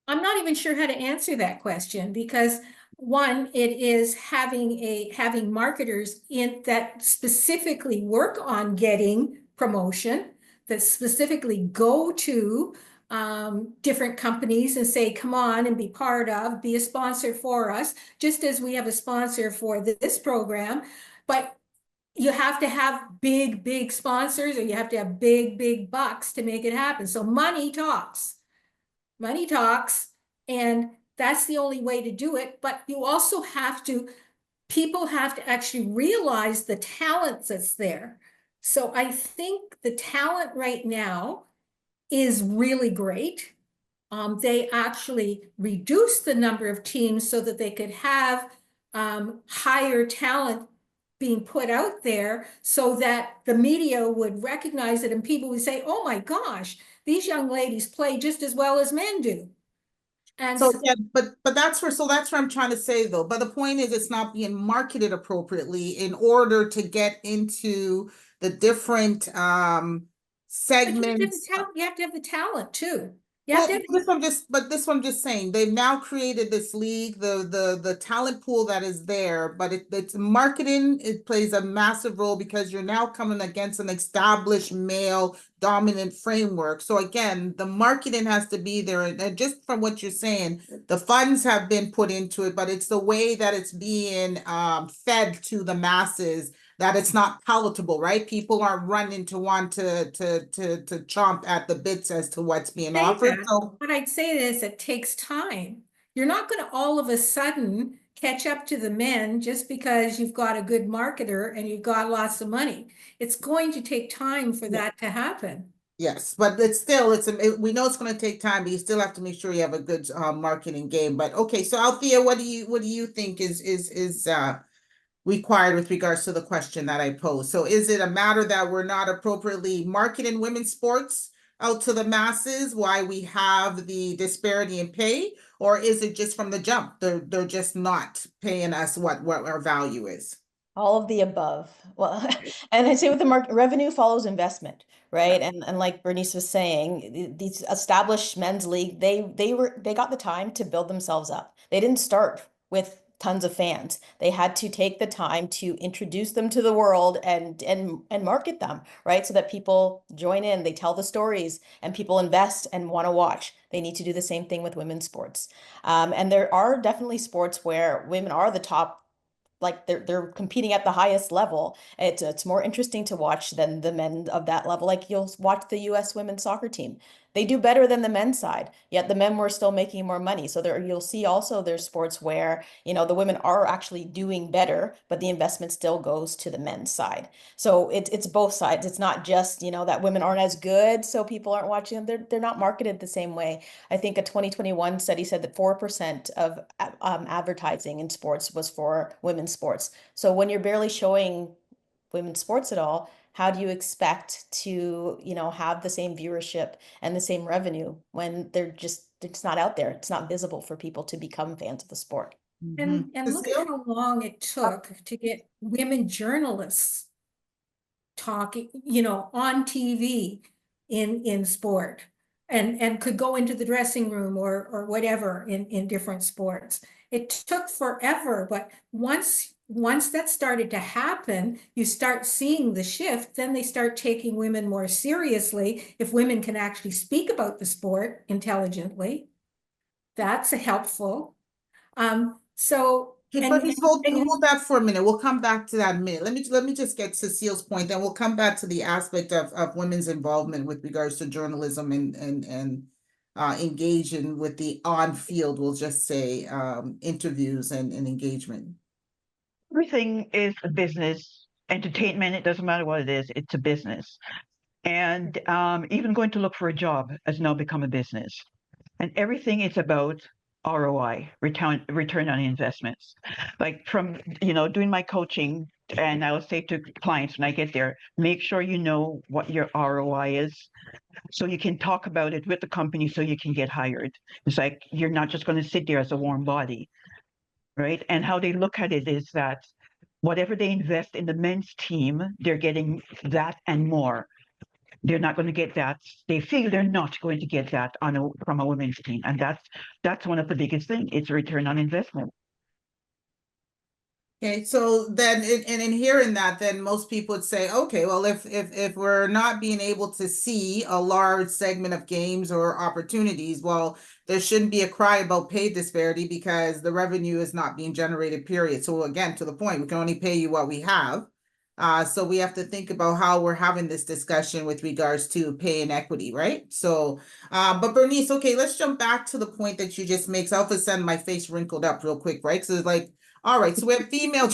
I'm not even sure how to answer that question, because one, it is having marketers in that specifically work on getting promotion, that specifically go to different companies and say, come on and be a sponsor for us, just as we have a sponsor for this program. But you have to have big sponsors, or you have to have big bucks to make it happen. So money talks. Money talks, and that's the only way to do it. But you also people have to actually realize the talent that's there. So I think the talent right now is really great. They actually reduced the number of teams so that they could have higher talent being put out there, so that the media would recognize it and people would say, oh my gosh, these young ladies play just as well as men do. And so yeah, but that's where I'm trying to say though. But the point is, it's not being marketed appropriately in order to get into the different segments. You have to have the talent too. Well, this one just saying they've now created this league, the talent pool that is there, but it's marketing. It plays a massive role because you're now coming against an established male dominant framework. So again, the marketing has to be there. And just from what you're saying, the funds have been put into it, but it's the way that it's being fed to the masses that it's not palatable, right? People aren't running to want to chomp at the bits as to what's being offered. So what I'd say is it takes time. You're not going to all of a sudden catch up to the men just because you've got a good marketer and you've got lots of money. It's going to take time for that to happen. Yes, but it's still, we know it's going to take time, but you still have to make sure you have a good marketing game. But okay, so Althea, what do you think is required with regards to the question that I posed? So is it a matter that we're not appropriately marketing women's sports out to the masses why we have the disparity in pay, or is it just from the jump? They're just not paying us what our value is. All of the above. Well, and I say with the market, revenue follows investment, right? And like Bernice was saying, these established men's league, they got the time to build themselves up. They didn't start with tons of fans. They had to take the time to introduce them to the world and market them, right? So that people join in, they tell the stories, and people invest and want to watch. They need to do the same thing with women's sports. And there are definitely sports where women are the top, like they're competing at the highest level. It's more interesting to watch than the men of that level. Like you'll watch the US women's soccer team. They do better than the men's side, yet the men were still making more money. So there you'll see also there's sports where, the women are actually doing better, but the investment still goes to the men's side. So it's both sides. It's not just, that women aren't as good, so people aren't watching them. They're not marketed the same way. I think a 2021 study said that 4% of advertising in sports was for women's sports. So when you're barely showing women's sports at all, how do you expect to, have the same viewership and the same revenue when it's not out there. It's not visible for people to become fans of the sport. And look at how long it took to get women journalists talking, on TV in sport, and could go into the dressing room or whatever in different sports. It took forever, but once that started to happen, you start seeing the shift. Then they start taking women more seriously. If women can actually speak about the sport intelligently, that's helpful. So Hey, but just hold that for a minute. We'll come back to that in a minute. Let me just get Cecile's point, then we'll come back to the aspect of women's involvement with regards to journalism and engaging with the on-field, we'll just say, interviews and engagement. Everything is a business. Entertainment, it doesn't matter what it is, it's a business. And even going to look for a job has now become a business. And everything is about ROI, return on investments. Like from, doing my coaching, and I will say to clients when I get there, make sure you know what your ROI is so you can talk about it with the company so you can get hired. It's like you're not just going to sit there as a warm body, right? And how they look at it is that whatever they invest in the men's team, they're getting that and more. They're not going to get that. They feel they're not going to get that from a women's team, and that's one of the biggest things. It's a return on investment. Okay, so then in hearing that, then most people would say, okay, well, if we're not being able to see a large segment of games or opportunities, well, there shouldn't be a cry about pay disparity because the revenue is not being generated, period. So again, to the point, we can only pay you what we have. So we have to think about how we're having this discussion with regards to pay and equity, right? So, but Bernice, okay, let's jump back to the point that you just make. So all of a sudden my face wrinkled up real quick, right? So it's like, all right, so we have female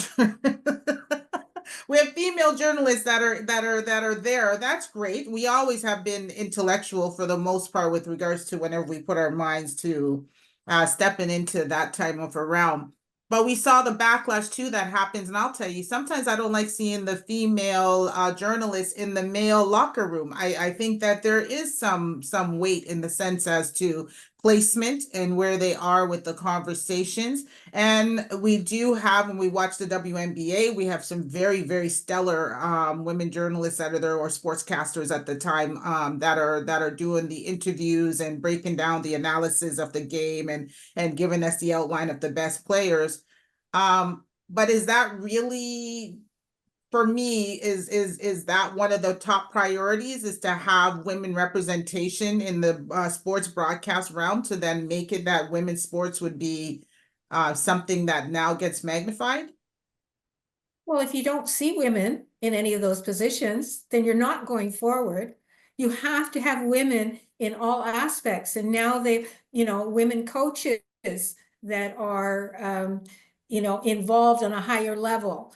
we have female journalists that are there. That's great. We always have been intellectual for the most part with regards to whenever we put our minds to stepping into that type of a realm. But we saw the backlash too that happens, and I'll tell you, sometimes I don't like seeing the female journalists in the male locker room. I think that there is some weight in the sense as to placement and where they are with the conversations. And we do have, when we watch the WNBA, we have some very, very stellar women journalists that are there, or sportscasters at the time, that are doing the interviews and breaking down the analysis of the game and giving us the outline of the best players. But is that really, for me, is that one of the top priorities, is to have women representation in the sports broadcast realm, to then make it that women's sports would be something that now gets magnified? Well, if you don't see women in any of those positions, then you're not going forward. You have to have women in all aspects. And now they've, women coaches that are, involved on a higher level.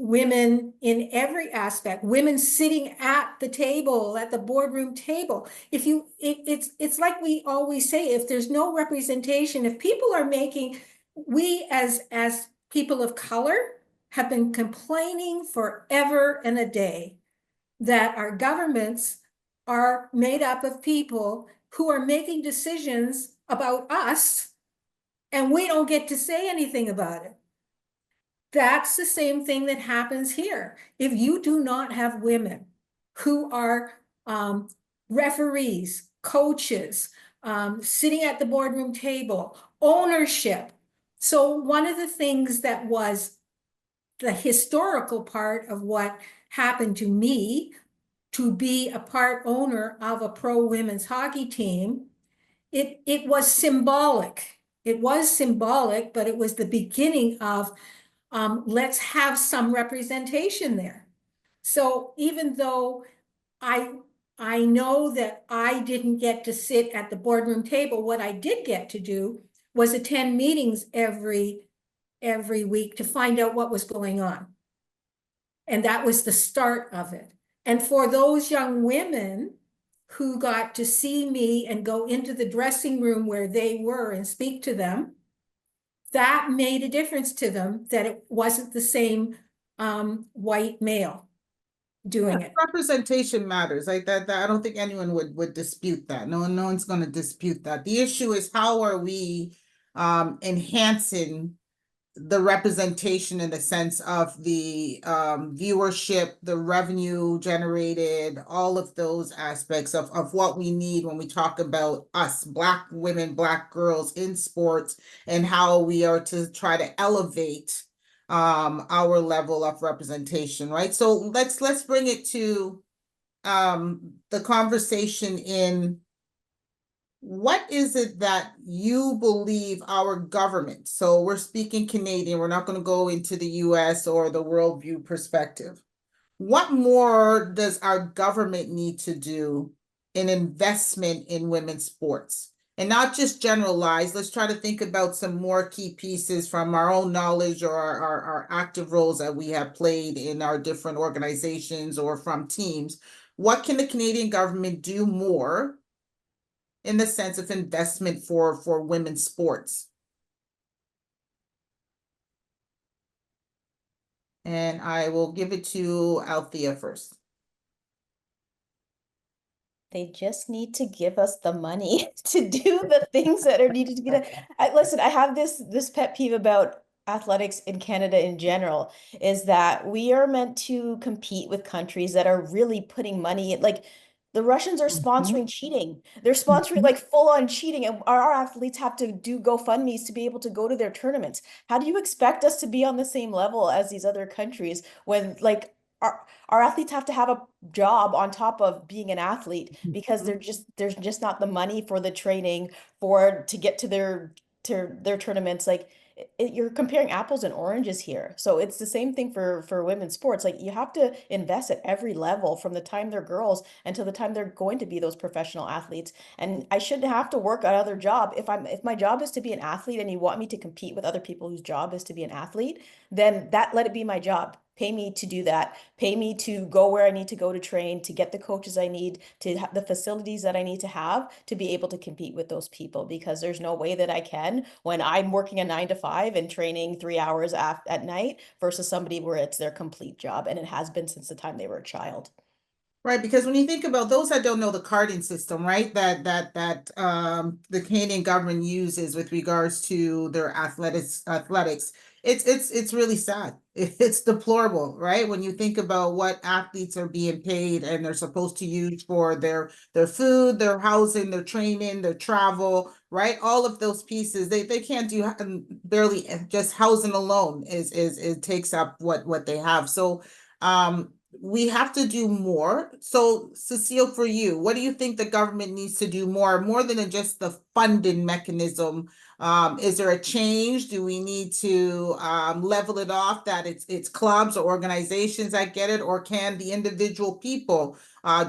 Women in every aspect, women sitting at the table, at the boardroom table. It's like we always say, if there's no representation, if people are making, we as people of color have been complaining forever and a day that our governments are made up of people who are making decisions about us, and we don't get to say anything about it. That's the same thing that happens here. If you do not have women who are referees, coaches, sitting at the boardroom table, ownership. So one of the things that was the historical part of what happened to me, to be a part owner of a pro women's hockey team, it was symbolic. It was symbolic, but it was the beginning of let's have some representation there. So even though I know that I didn't get to sit at the boardroom table, what I did get to do was attend meetings every week to find out what was going on. And that was the start of it. And for those young women who got to see me and go into the dressing room where they were and speak to them, that made a difference to them, that it wasn't the same white male doing it. Representation matters. Like that I don't think anyone would dispute that. No one's going to dispute that. The issue is, how are we enhancing the representation in the sense of the viewership, the revenue generated, all of those aspects of what we need when we talk about us, Black women, Black girls in sports, and how we are to try to elevate our level of representation, right? So let's bring it to the conversation in, what is it that you believe our government, so we're speaking Canadian, we're not going to go into the US or the worldview perspective. What more does our government need to do in investment in women's sports? And not just generalize, let's try to think about some more key pieces from our own knowledge or our active roles that we have played in our different organizations or from teams. What can the Canadian government do more in the sense of investment for women's sports? And I will give it to Althea first. They just need to give us the money to do the things that are needed to be done. Listen, I have this pet peeve about athletics in Canada in general, is that we are meant to compete with countries that are really putting money in, like the Russians are sponsoring cheating. They're sponsoring like full on cheating, and our athletes have to do GoFundMe's to be able to go to their tournaments. How do you expect us to be on the same level as these other countries when like our athletes have to have a job on top of being an athlete, because there's just not the money for the training to get to their tournaments. Like you're comparing apples and oranges here. So it's the same thing for women's sports. Like you have to invest at every level from the time they're girls until the time they're going to be those professional athletes. And I shouldn't have to work another job. If my job is to be an athlete and you want me to compete with other people whose job is to be an athlete, then let it be my job. Pay me to do that. Pay me to go where I need to go to train, to get the coaches I need, to have the facilities that I need to have to be able to compete with those people, because there's no way that I can when I'm working a 9 to 5 and training 3 hours at night versus somebody where it's their complete job. And it has been since the time they were a child. Right, because when you think about those that don't know the carding system, right, that the Canadian government uses with regards to their athletics, it's really sad. It's deplorable, right? When you think about what athletes are being paid and they're supposed to use for their food, their housing, their training, their travel, right? All of those pieces, they can't do barely, just housing alone is it takes up what they have. So we have to do more. So Cecile, for you, what do you think the government needs to do more than just the funding mechanism? Is there a change? Do we need to level it off that it's clubs or organizations that get it, or can the individual people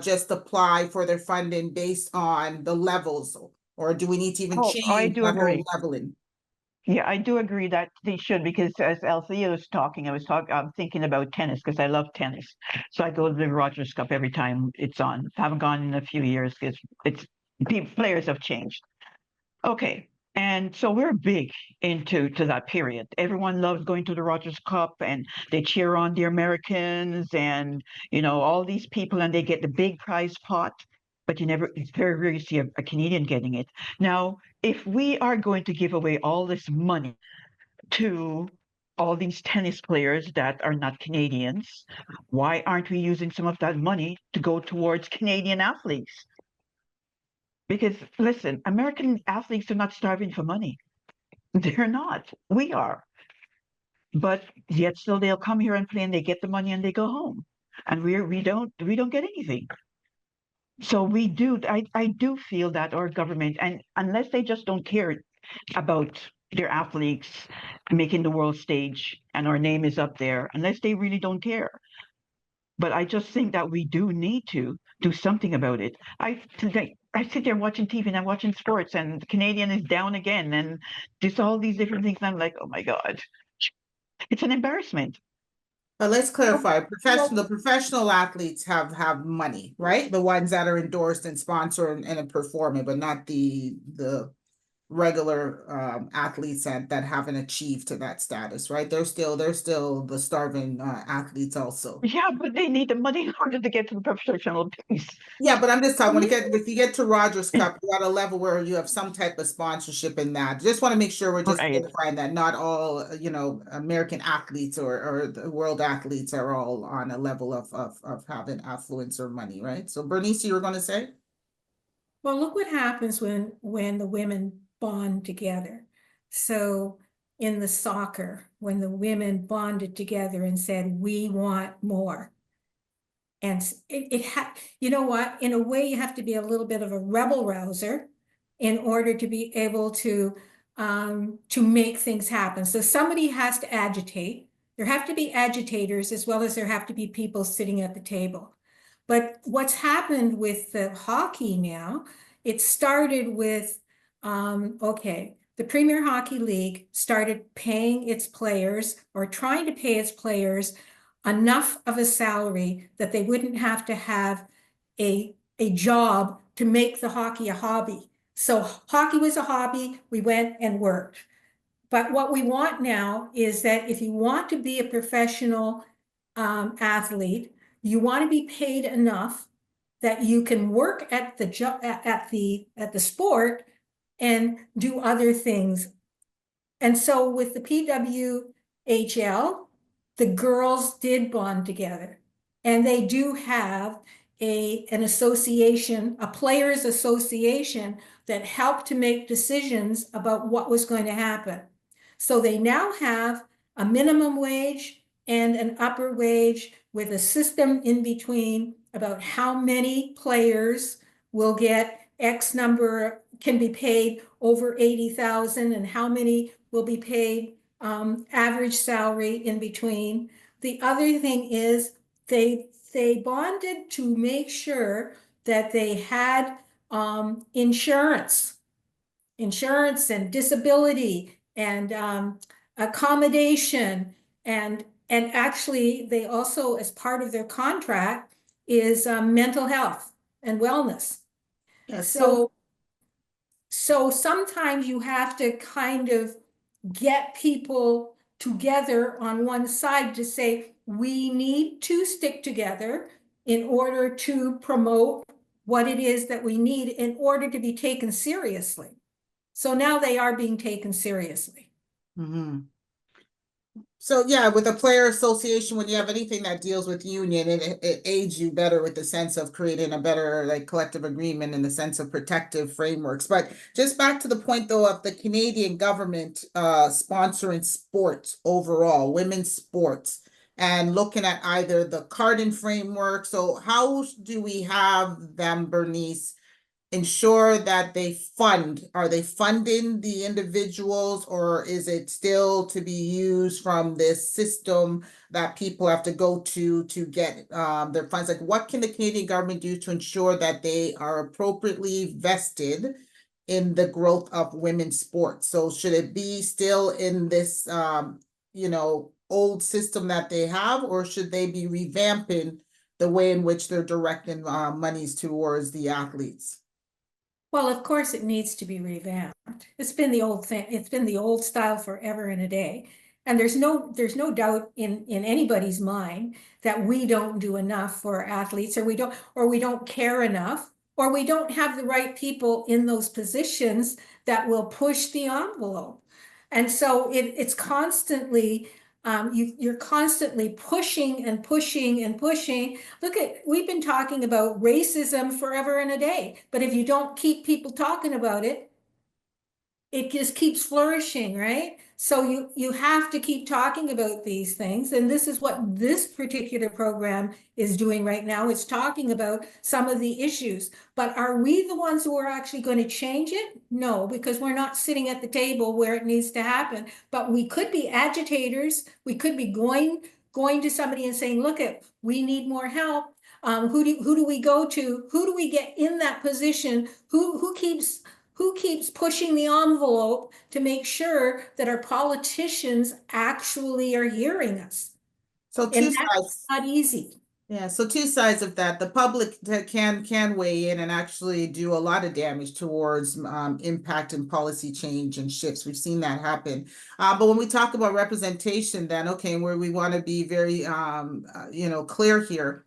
just apply for their funding based on the levels, or do we need to even I change do the whole agree. leveling? Yeah, I do agree that they should, because as Althea was talking, I'm thinking about tennis because I love tennis. So I go to the Rogers Cup every time it's on. Haven't gone in a few years because players have changed. Okay. And so we're big into that period. Everyone loves going to the Rogers Cup and they cheer on the Americans and all these people, and they get the big prize pot. but it's very rare you see a Canadian getting it. Now, if we are going to give away all this money to all these tennis players that are not Canadians, why aren't we using some of that money to go towards Canadian athletes? Because listen, American athletes are not starving for money. They're not. We are. But yet still they'll come here and play and they get the money and they go home. And we don't get anything. So I do feel that our government, and unless they just don't care about their athletes making the world stage and our name is up there, unless they really don't care. But I just think that we do need to do something about it. I sit there watching TV and I'm watching sports and the Canadian is down again and just all these different things. And I'm like, oh my God, it's an embarrassment. But let's clarify, Well, the professional athletes have money, right? The ones that are endorsed and sponsored and performing, but not the regular athletes that haven't achieved to that status, right? They're still the starving athletes also. Yeah, but they need the money in order to get to the professional piece. Yeah, but I'm just talking when if you get to Rogers Cup, you got a level where you have some type of sponsorship in that. Just want to make sure we're just Right. clarifying that not all, American athletes or the world athletes are all on a level of having affluence or money, right? So Bernice, you were going to say? Well, look what happens when the women bond together. So in the soccer, when the women bonded together and said, we want more. And you know what, in a way, you have to be a little bit of a rebel rouser in order to be able to make things happen. So somebody has to agitate. There have to be agitators as well as there have to be people sitting at the table. But what's happened with the hockey now, it started with, okay, the Premier Hockey League started paying its players or trying to pay its players enough of a salary that they wouldn't have to have a job to make the hockey a hobby. So hockey was a hobby, we went and worked. But what we want now is that if you want to be a professional athlete, you want to be paid enough that you can work at the job at the sport and do other things. And so with the PWHL, the girls did bond together, and they do have an association, a players association that helped to make decisions about what was going to happen. So they now have a minimum wage and an upper wage with a system in between about how many players will get X number, can be paid over 80,000 and how many will be paid average salary in between. The other thing is they bonded to make sure that they had insurance and disability and accommodation and actually they also, as part of their contract, is mental health and wellness. Yeah, So sometimes you have to kind of get people together on one side to say, we need to stick together in order to promote what it is that we need in order to be taken seriously. So now they are being taken seriously. Mhm. So yeah, with a player association, when you have anything that deals with union, it aids you better with the sense of creating a better like collective agreement in the sense of protective frameworks. But just back to the point though of the Canadian government sponsoring sports overall, women's sports, and looking at either the Carden framework. So how do we have them, Bernice, ensure that are they funding the individuals, or is it still to be used from this system that people have to go to get their funds? Like, what can the Canadian government do to ensure that they are appropriately vested in the growth of women's sports? So should it be still in this old system that they have, or should they be revamping the way in which they're directing monies towards the athletes? Well, of course, it needs to be revamped. It's been the old thing. It's been the old style forever and a day. And there's no doubt in anybody's mind that we don't do enough for athletes, or we don't care enough or we don't have the right people in those positions that will push the envelope. And so it's constantly, you're constantly pushing and pushing and pushing. Look we've been talking about racism forever and a day, but if you don't keep people talking about it, it just keeps flourishing, right? So you have to keep talking about these things. And this is what this particular program is doing right now. It's talking about some of the issues. But are we the ones who are actually going to change it? No, because we're not sitting at the table where it needs to happen. But we could be agitators. We could be going to somebody and saying, look, we need more help. Who do we go to? Who do we get in that position? Who keeps pushing the envelope to make sure that our politicians actually are hearing us? So And two that's sides. not easy. Yeah, so two sides of that. The public can weigh in and actually do a lot of damage towards impact and policy change and shifts. We've seen that happen. But when we talk about representation, then okay, where we want to be very clear here,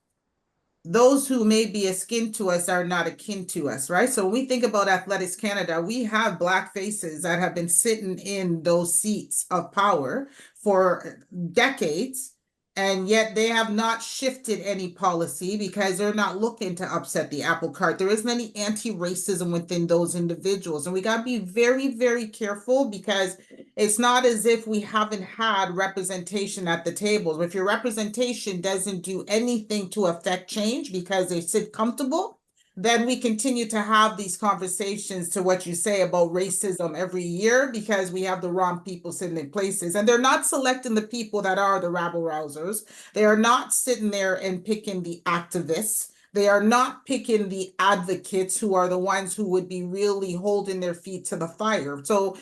those who may be akin to us are not akin to us, right? So when we think about Athletics Canada, we have Black faces that have been sitting in those seats of power for decades, and yet they have not shifted any policy because they're not looking to upset the apple cart. There isn't any anti-racism within those individuals. And we got to be very, very careful, because it's not as if we haven't had representation at the tables. If your representation doesn't do anything to affect change because they sit comfortable, then we continue to have these conversations, to what you say about racism every year, because we have the wrong people sitting in places, and they're not selecting the people that are the rabble rousers. They are not sitting there and picking the activists. They are not picking the advocates, who are the ones who would be really holding their feet to the fire. So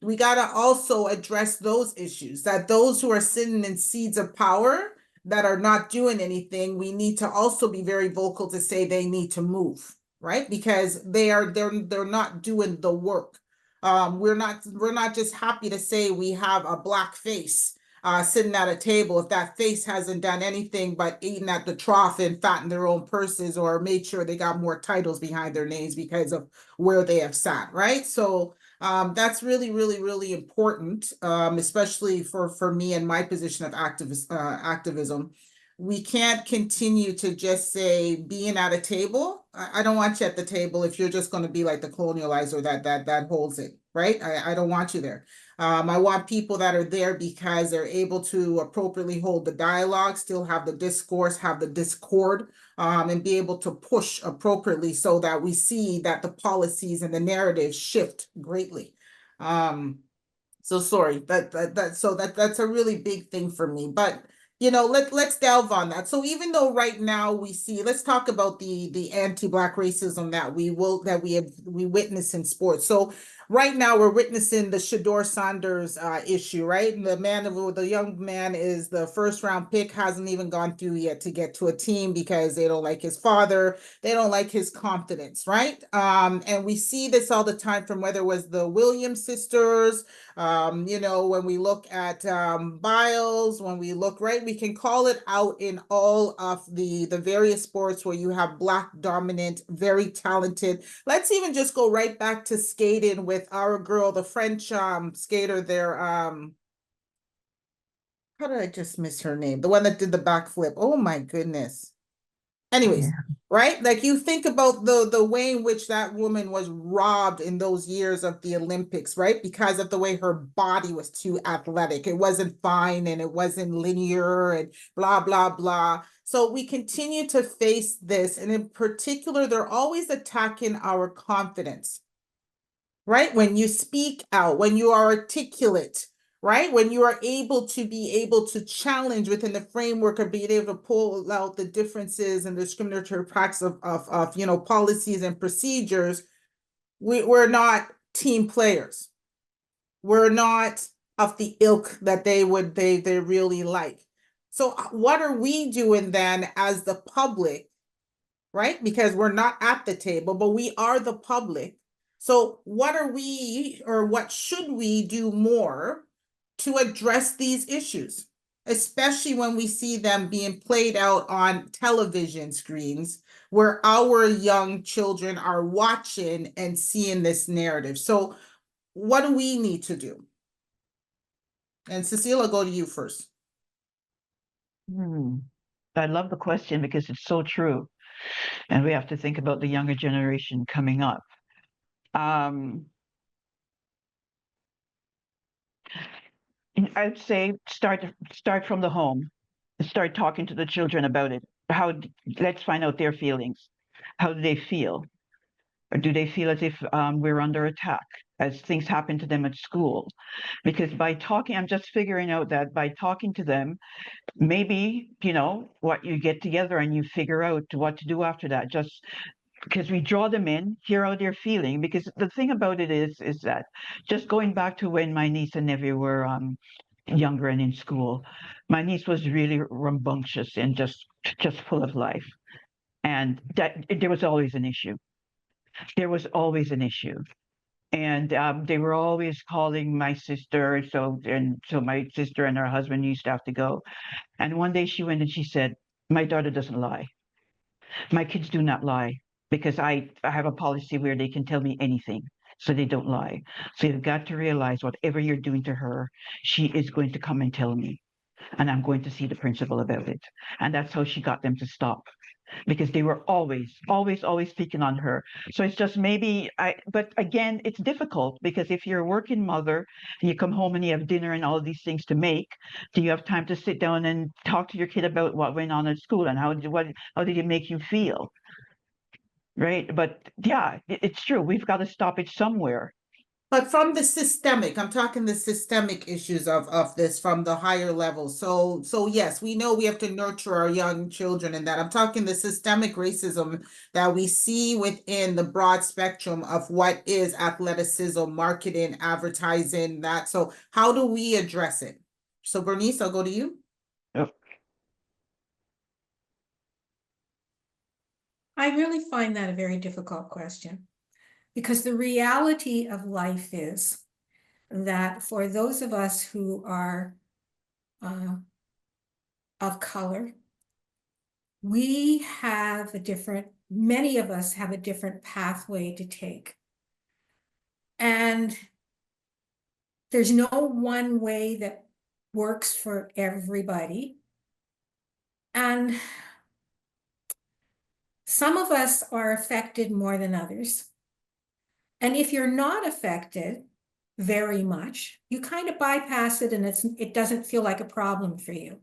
we got to also address those issues, that those who are sitting in seats of power that are not doing anything, we need to also be very vocal to say they need to move, right? Because they're not doing the work. We're not just happy to say we have a Black face sitting at a table if that face hasn't done anything but eating at the trough and fatten their own purses, or made sure they got more titles behind their names because of where they have sat, right? So that's really, really, really important, especially for me and my position of activism. We can't continue to just say being at a table. I don't want you at the table if you're just going to be like the colonializer that holds it, right? I don't want you there. I want people that are there because they're able to appropriately hold the dialogue, still have the discourse, have the discord, and be able to push appropriately, so that we see that the policies and the narratives shift greatly. So sorry, that's a really big thing for me. But let's delve on that. So even though right now we see, let's talk about the anti-Black racism that we witness in sports. So right now we're witnessing the Shador Sanders issue, right? And the young man is the first round pick, hasn't even gone through yet to get to a team because they don't like his father, they don't like his confidence, right? And we see this all the time, from whether it was the Williams sisters, when we look at Biles, when we look, right, we can call it out in all of the various sports where you have Black dominant, very talented. Let's even just go right back to skating with our girl, the French skater there. How did I just miss her name? The one that did the backflip. Oh my goodness. Anyways, right? Like, you think about the way in which that woman was robbed in those years of the Olympics, right? Because of the way her body was too athletic. It wasn't fine and it wasn't linear and blah, blah, blah. So we continue to face this. And in particular, they're always attacking our confidence, right? When you speak out, when you are articulate, right? When you are able to challenge within the framework of being able to pull out the differences and discriminatory practice of policies and procedures, we're not team players. We're not of the ilk that they really like. So what are we doing then as the public, right? Because we're not at the table, but we are the public. So what should we do more to address these issues? especially when we see them being played out on television screens where our young children are watching and seeing this narrative. So what do we need to do? And Cecile, I'll go to you first. I love the question because it's so true. And we have to think about the younger generation coming up. I'd say start from the home. Start talking to the children about it. Let's find out their feelings. How do they feel? Or do they feel as if we're under attack as things happen to them at school? Because by talking, I'm just figuring out that by talking to them, maybe, what you get together and you figure out what to do after that. Just because we draw them in, hear how they're feeling. Because the thing about it is that just going back to when my niece and nephew were younger and in school, my niece was really rambunctious and just full of life, and that there was always an issue. There was always an issue. And they were always calling my sister. So my sister and her husband used to have to go. And one day she went and she said, "My daughter doesn't lie. My kids do not lie because I have a policy where they can tell me anything. So they don't lie. So you've got to realize whatever you're doing to her, she is going to come and tell me. And I'm going to see the principal about it." And that's how she got them to stop, because they were always picking on her. So it's just but again, it's difficult because if you're a working mother and you come home and you have dinner and all of these things to make, do you have time to sit down and talk to your kid about what went on at school and how did it make you feel? Right? But yeah, it's true. We've got to stop it somewhere. But from the systemic, I'm talking the systemic issues of this from the higher level. So yes, we know we have to nurture our young children and that. I'm talking the systemic racism that we see within the broad spectrum of what is athleticism, marketing, advertising, that. So how do we address it? So Bernice, I'll go to you. Oh, I really find that a very difficult question, because the reality of life is that for those of us who are of color, many of us have a different pathway to take. And there's no one way that works for everybody. And some of us are affected more than others. And if you're not affected very much, you kind of bypass it and it doesn't feel like a problem for you.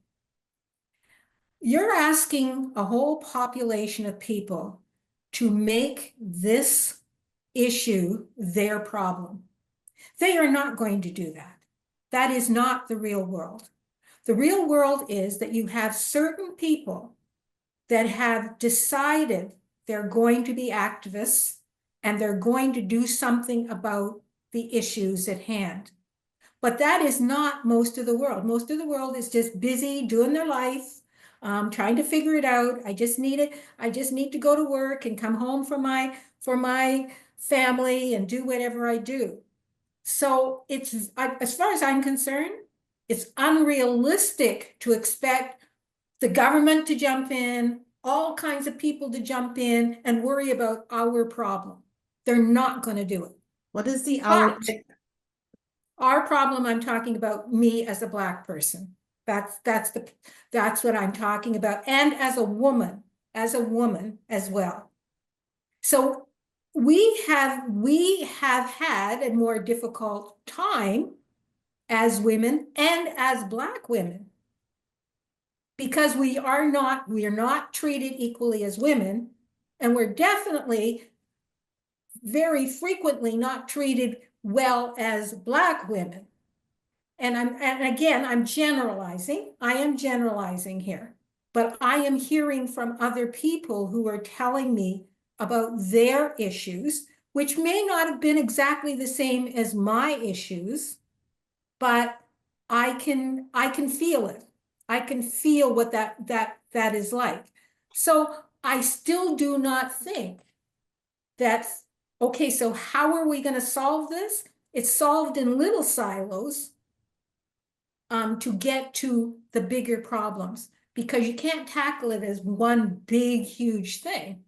You're asking a whole population of people to make this issue their problem. They are not going to do that. That is not the real world. The real world is that you have certain people that have decided they're going to be activists and they're going to do something about the issues at hand. But that is not most of the world. Most of the world is just busy doing their life, trying to figure it out. I just need to go to work and come home for my family and do whatever I do. So as far as I'm concerned, it's unrealistic to expect the government to jump in, all kinds of people to jump in and worry about our problem. They're not going to do it. What is the Our problem, I'm talking about me as a Black person. That's what I'm talking about. And as a woman as well. So we have had a more difficult time as women and as Black women, because we are not treated equally as women, and we're definitely very frequently not treated well as Black women. And again, I'm generalizing. I am generalizing here, but I am hearing from other people who are telling me about their issues, which may not have been exactly the same as my issues, but I can feel it. I can feel what that is like. So I still do not think that, okay, so how are we going to solve this? It's solved in little silos. to get to the bigger problems, because you can't tackle it as one big, huge thing.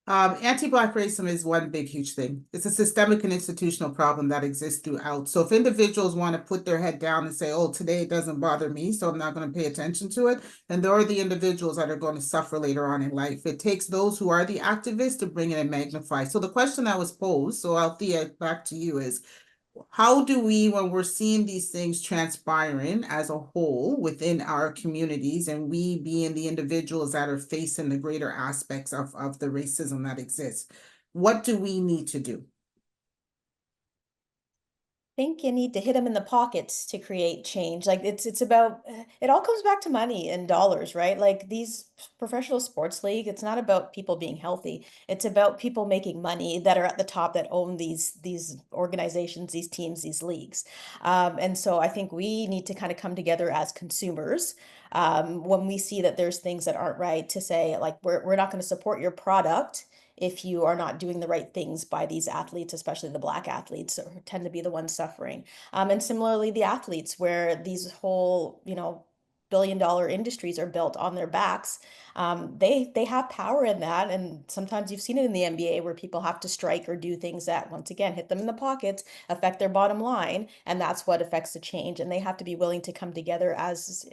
Anti-Black racism is one big, huge thing. It's a systemic and institutional problem that exists throughout. So if individuals want to put their head down and say, oh, today it doesn't bother me, so I'm not going to pay attention to it, then there are the individuals that are going to suffer later on in life. It takes those who are the activists to bring it and magnify. So the question that was posed, so Althea, back to you, is how do we, when we're seeing these things transpiring as a whole within our communities, and we being the individuals that are facing the greater aspects of the racism that exists, what do we need to do? Think you need to hit them in the pockets to create change. Like it's about it all comes back to money and dollars, right? Like these professional sports league, it's not about people being healthy. It's about people making money that are at the top that own these organizations, these teams, these leagues. And so I think we need to kind of come together as consumers when we see that there's things that aren't right to say like we're not going to support your product if you are not doing the right things by these athletes, especially the Black athletes who tend to be the ones suffering. And similarly, the athletes where these whole, billion-dollar industries are built on their backs. They have power in that. And sometimes you've seen it in the NBA where people have to strike or do things that, once again, hit them in the pockets, affect their bottom line. And that's what affects the change. And they have to be willing to come together as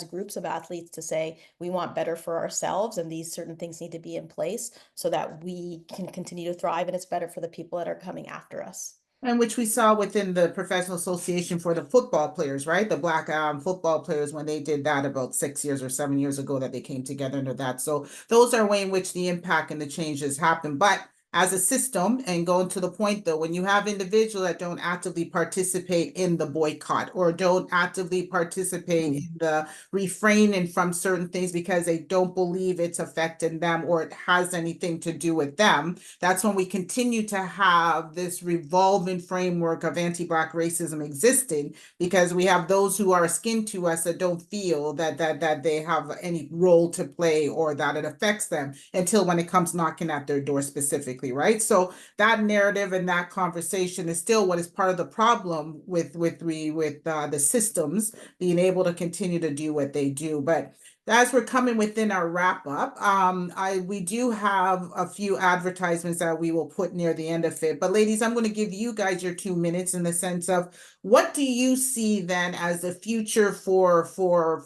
groups of athletes to say, we want better for ourselves and these certain things need to be in place so that we can continue to thrive and it's better for the people that are coming after us. And which we saw within the Professional Association for the football players, right? The Black football players, when they did that about 6 years or 7 years ago, that they came together under that. So those are way in which the impact and the changes happen. But as a system, and going to the point though, when you have individuals that don't actively participate in the boycott or don't actively participate in the refraining from certain things because they don't believe it's affecting them or it has anything to do with them, that's when we continue to have this revolving framework of anti-Black racism existing, because we have those who are akin to us that don't feel that they have any role to play or that it affects them until when it comes knocking at their door specifically. Right. So that narrative and that conversation is still what is part of the problem with the systems being able to continue to do what they do. But as we're coming within our wrap up, we do have a few advertisements that we will put near the end of it. But ladies, I'm going to give you guys your 2 minutes in the sense of what do you see then as the future for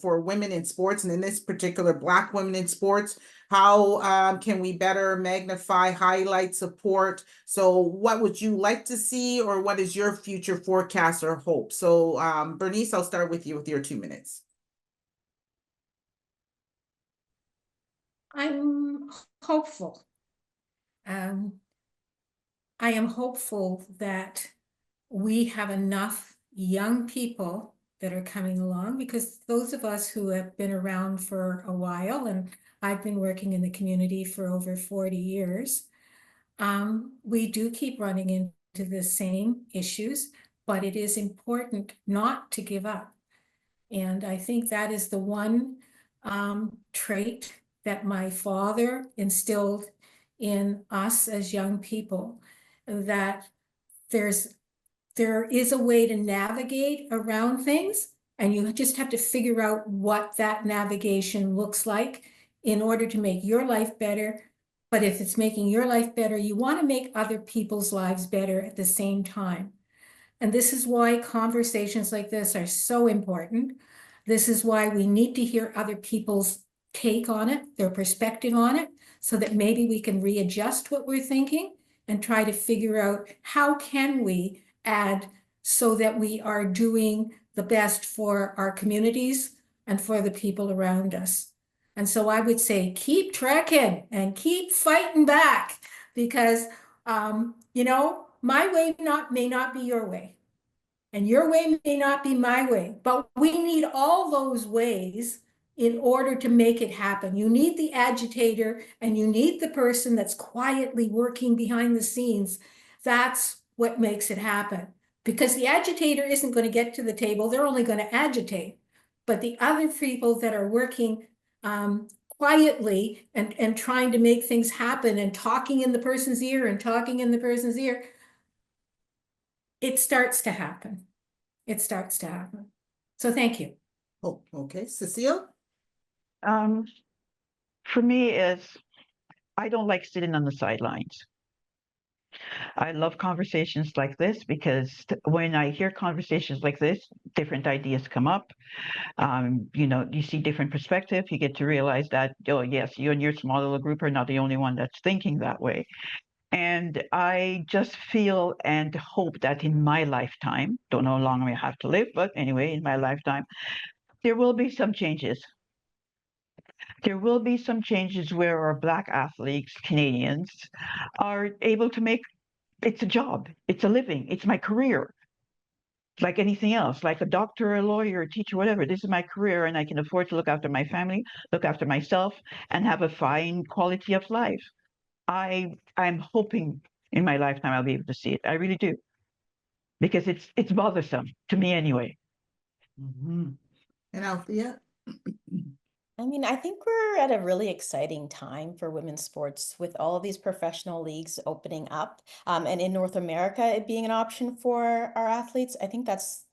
women in sports, and in this particular Black women in sports? How can we better magnify, highlight, support? So what would you like to see, or what is your future forecast or hope? So Bernice, I'll start with you with your 2 minutes. I'm hopeful. I am hopeful that we have enough young people that are coming along, because those of us who have been around for a while, and I've been working in the community for over 40 years, we do keep running into the same issues, but it is important not to give up. And I think that is the one trait that my father instilled in us as young people, that there is a way to navigate around things, and you just have to figure out what that navigation looks like in order to make your life better. But if it's making your life better, you want to make other people's lives better at the same time. And this is why conversations like this are so important. This is why we need to hear other people's take on it, their perspective on it, so that maybe we can readjust what we're thinking and try to figure out how can we add so that we are doing the best for our communities and for the people around us. And so I would say keep trekking and keep fighting back, because my way may not be your way, and your way may not be my way, but we need all those ways in order to make it happen. You need the agitator and you need the person that's quietly working behind the scenes. That's what makes it happen, because the agitator isn't going to get to the table. They're only going to agitate. But the other people that are working quietly and trying to make things happen and talking in the person's ear and talking in the person's ear, it starts to happen. It starts to happen. So thank you. Oh, okay. Cecile? For me is I don't like sitting on the sidelines. I love conversations like this because when I hear conversations like this, different ideas come up. You see different perspective. You get to realize that, oh, yes, you and your small little group are not the only one that's thinking that way. And I just feel and hope that in my lifetime, don't know how long I have to live, but anyway, in my lifetime, there will be some changes. There will be some changes where our Black athletes, Canadians, are able to make it's a job, it's a living, it's my career, like anything else, like a doctor, a lawyer, a teacher, whatever. This is my career, and I can afford to look after my family, look after myself, and have a fine quality of life. I'm hoping in my lifetime I'll be able to see it. I really do, because it's bothersome to me anyway. Mm-hmm. And Althea? I mean, I think we're at a really exciting time for women's sports with all of these professional leagues opening up. And in North America, it being an option for our athletes. I think that's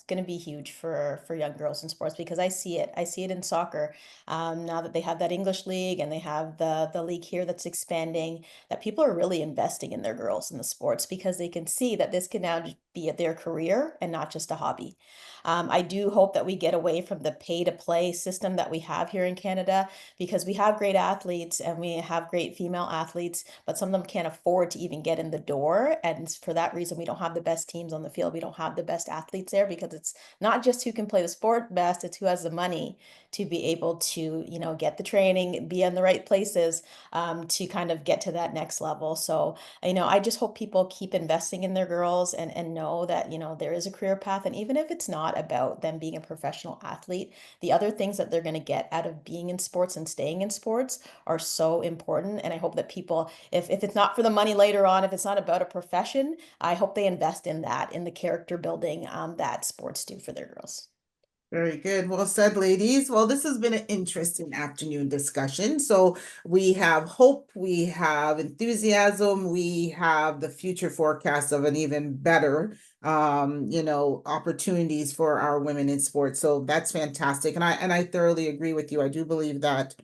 going to be huge for young girls in sports because I see it. I see it in soccer. Now that they have that English league and they have the league here that's expanding, that people are really investing in their girls in the sports because they can see that this can now be their career and not just a hobby. I do hope that we get away from the pay to play system that we have here in Canada because we have great athletes and we have great female athletes, but some of them can't afford to even get in the door. And for that reason, we don't have the best teams on the field. We don't have the best athletes there because it's not just who can play the sport best, it's who has the money to be able to, get the training, be in the right places to kind of get to that next level. So, I just hope people keep investing in their girls and know that, there is a career path. And even if it's not about them being a professional athlete, the other things that they're going to get out of being in sports and staying in sports are so important. And I hope that people, if it's not for the money later on, if it's not about a profession, I hope they invest in that, in the character building that sports do for their girls. Very good. Well said, ladies. Well, this has been an interesting afternoon discussion. So we have hope, we have enthusiasm, we have the future forecast of an even better, opportunities for our women in sports. So that's fantastic. And I thoroughly agree with you. I do believe that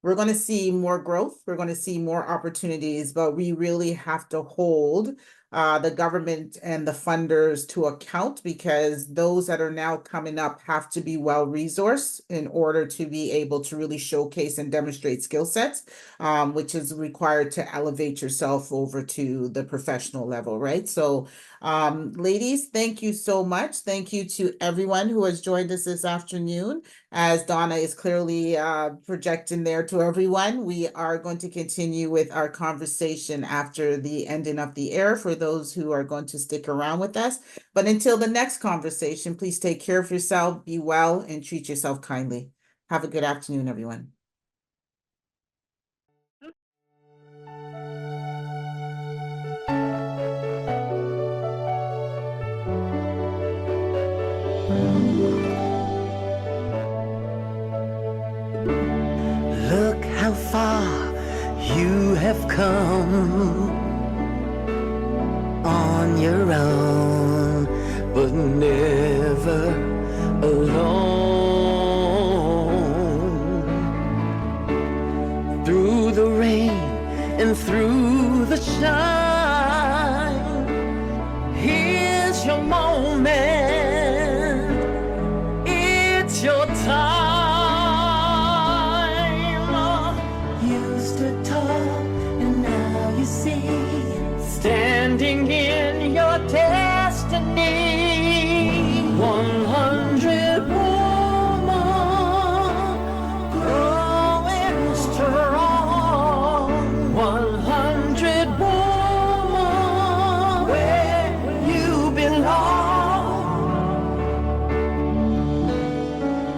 we're going to see more growth. We're going to see more opportunities, but we really have to hold the government and the funders to account because those that are now coming up have to be well resourced in order to be able to really showcase and demonstrate skill sets, which is required to elevate yourself over to the professional level, right? So, ladies, thank you so much. Thank you to everyone who has joined us this afternoon. As Donna is clearly projecting there to everyone, we are going to continue with our conversation after the ending of the air for those who are going to stick around with us. But until the next conversation, please take care of yourself, be well, and treat yourself kindly. Have a good afternoon, everyone. Look how far you have come on your own, but never alone. Through the rain and through the shine, here's your moment, it's your time. You stood tall and now you see, standing in your destiny. 100 woman growing strong. 100 woman where you belong.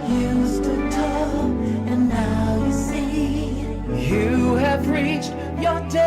You stood tall and now you see, you have reached your destiny.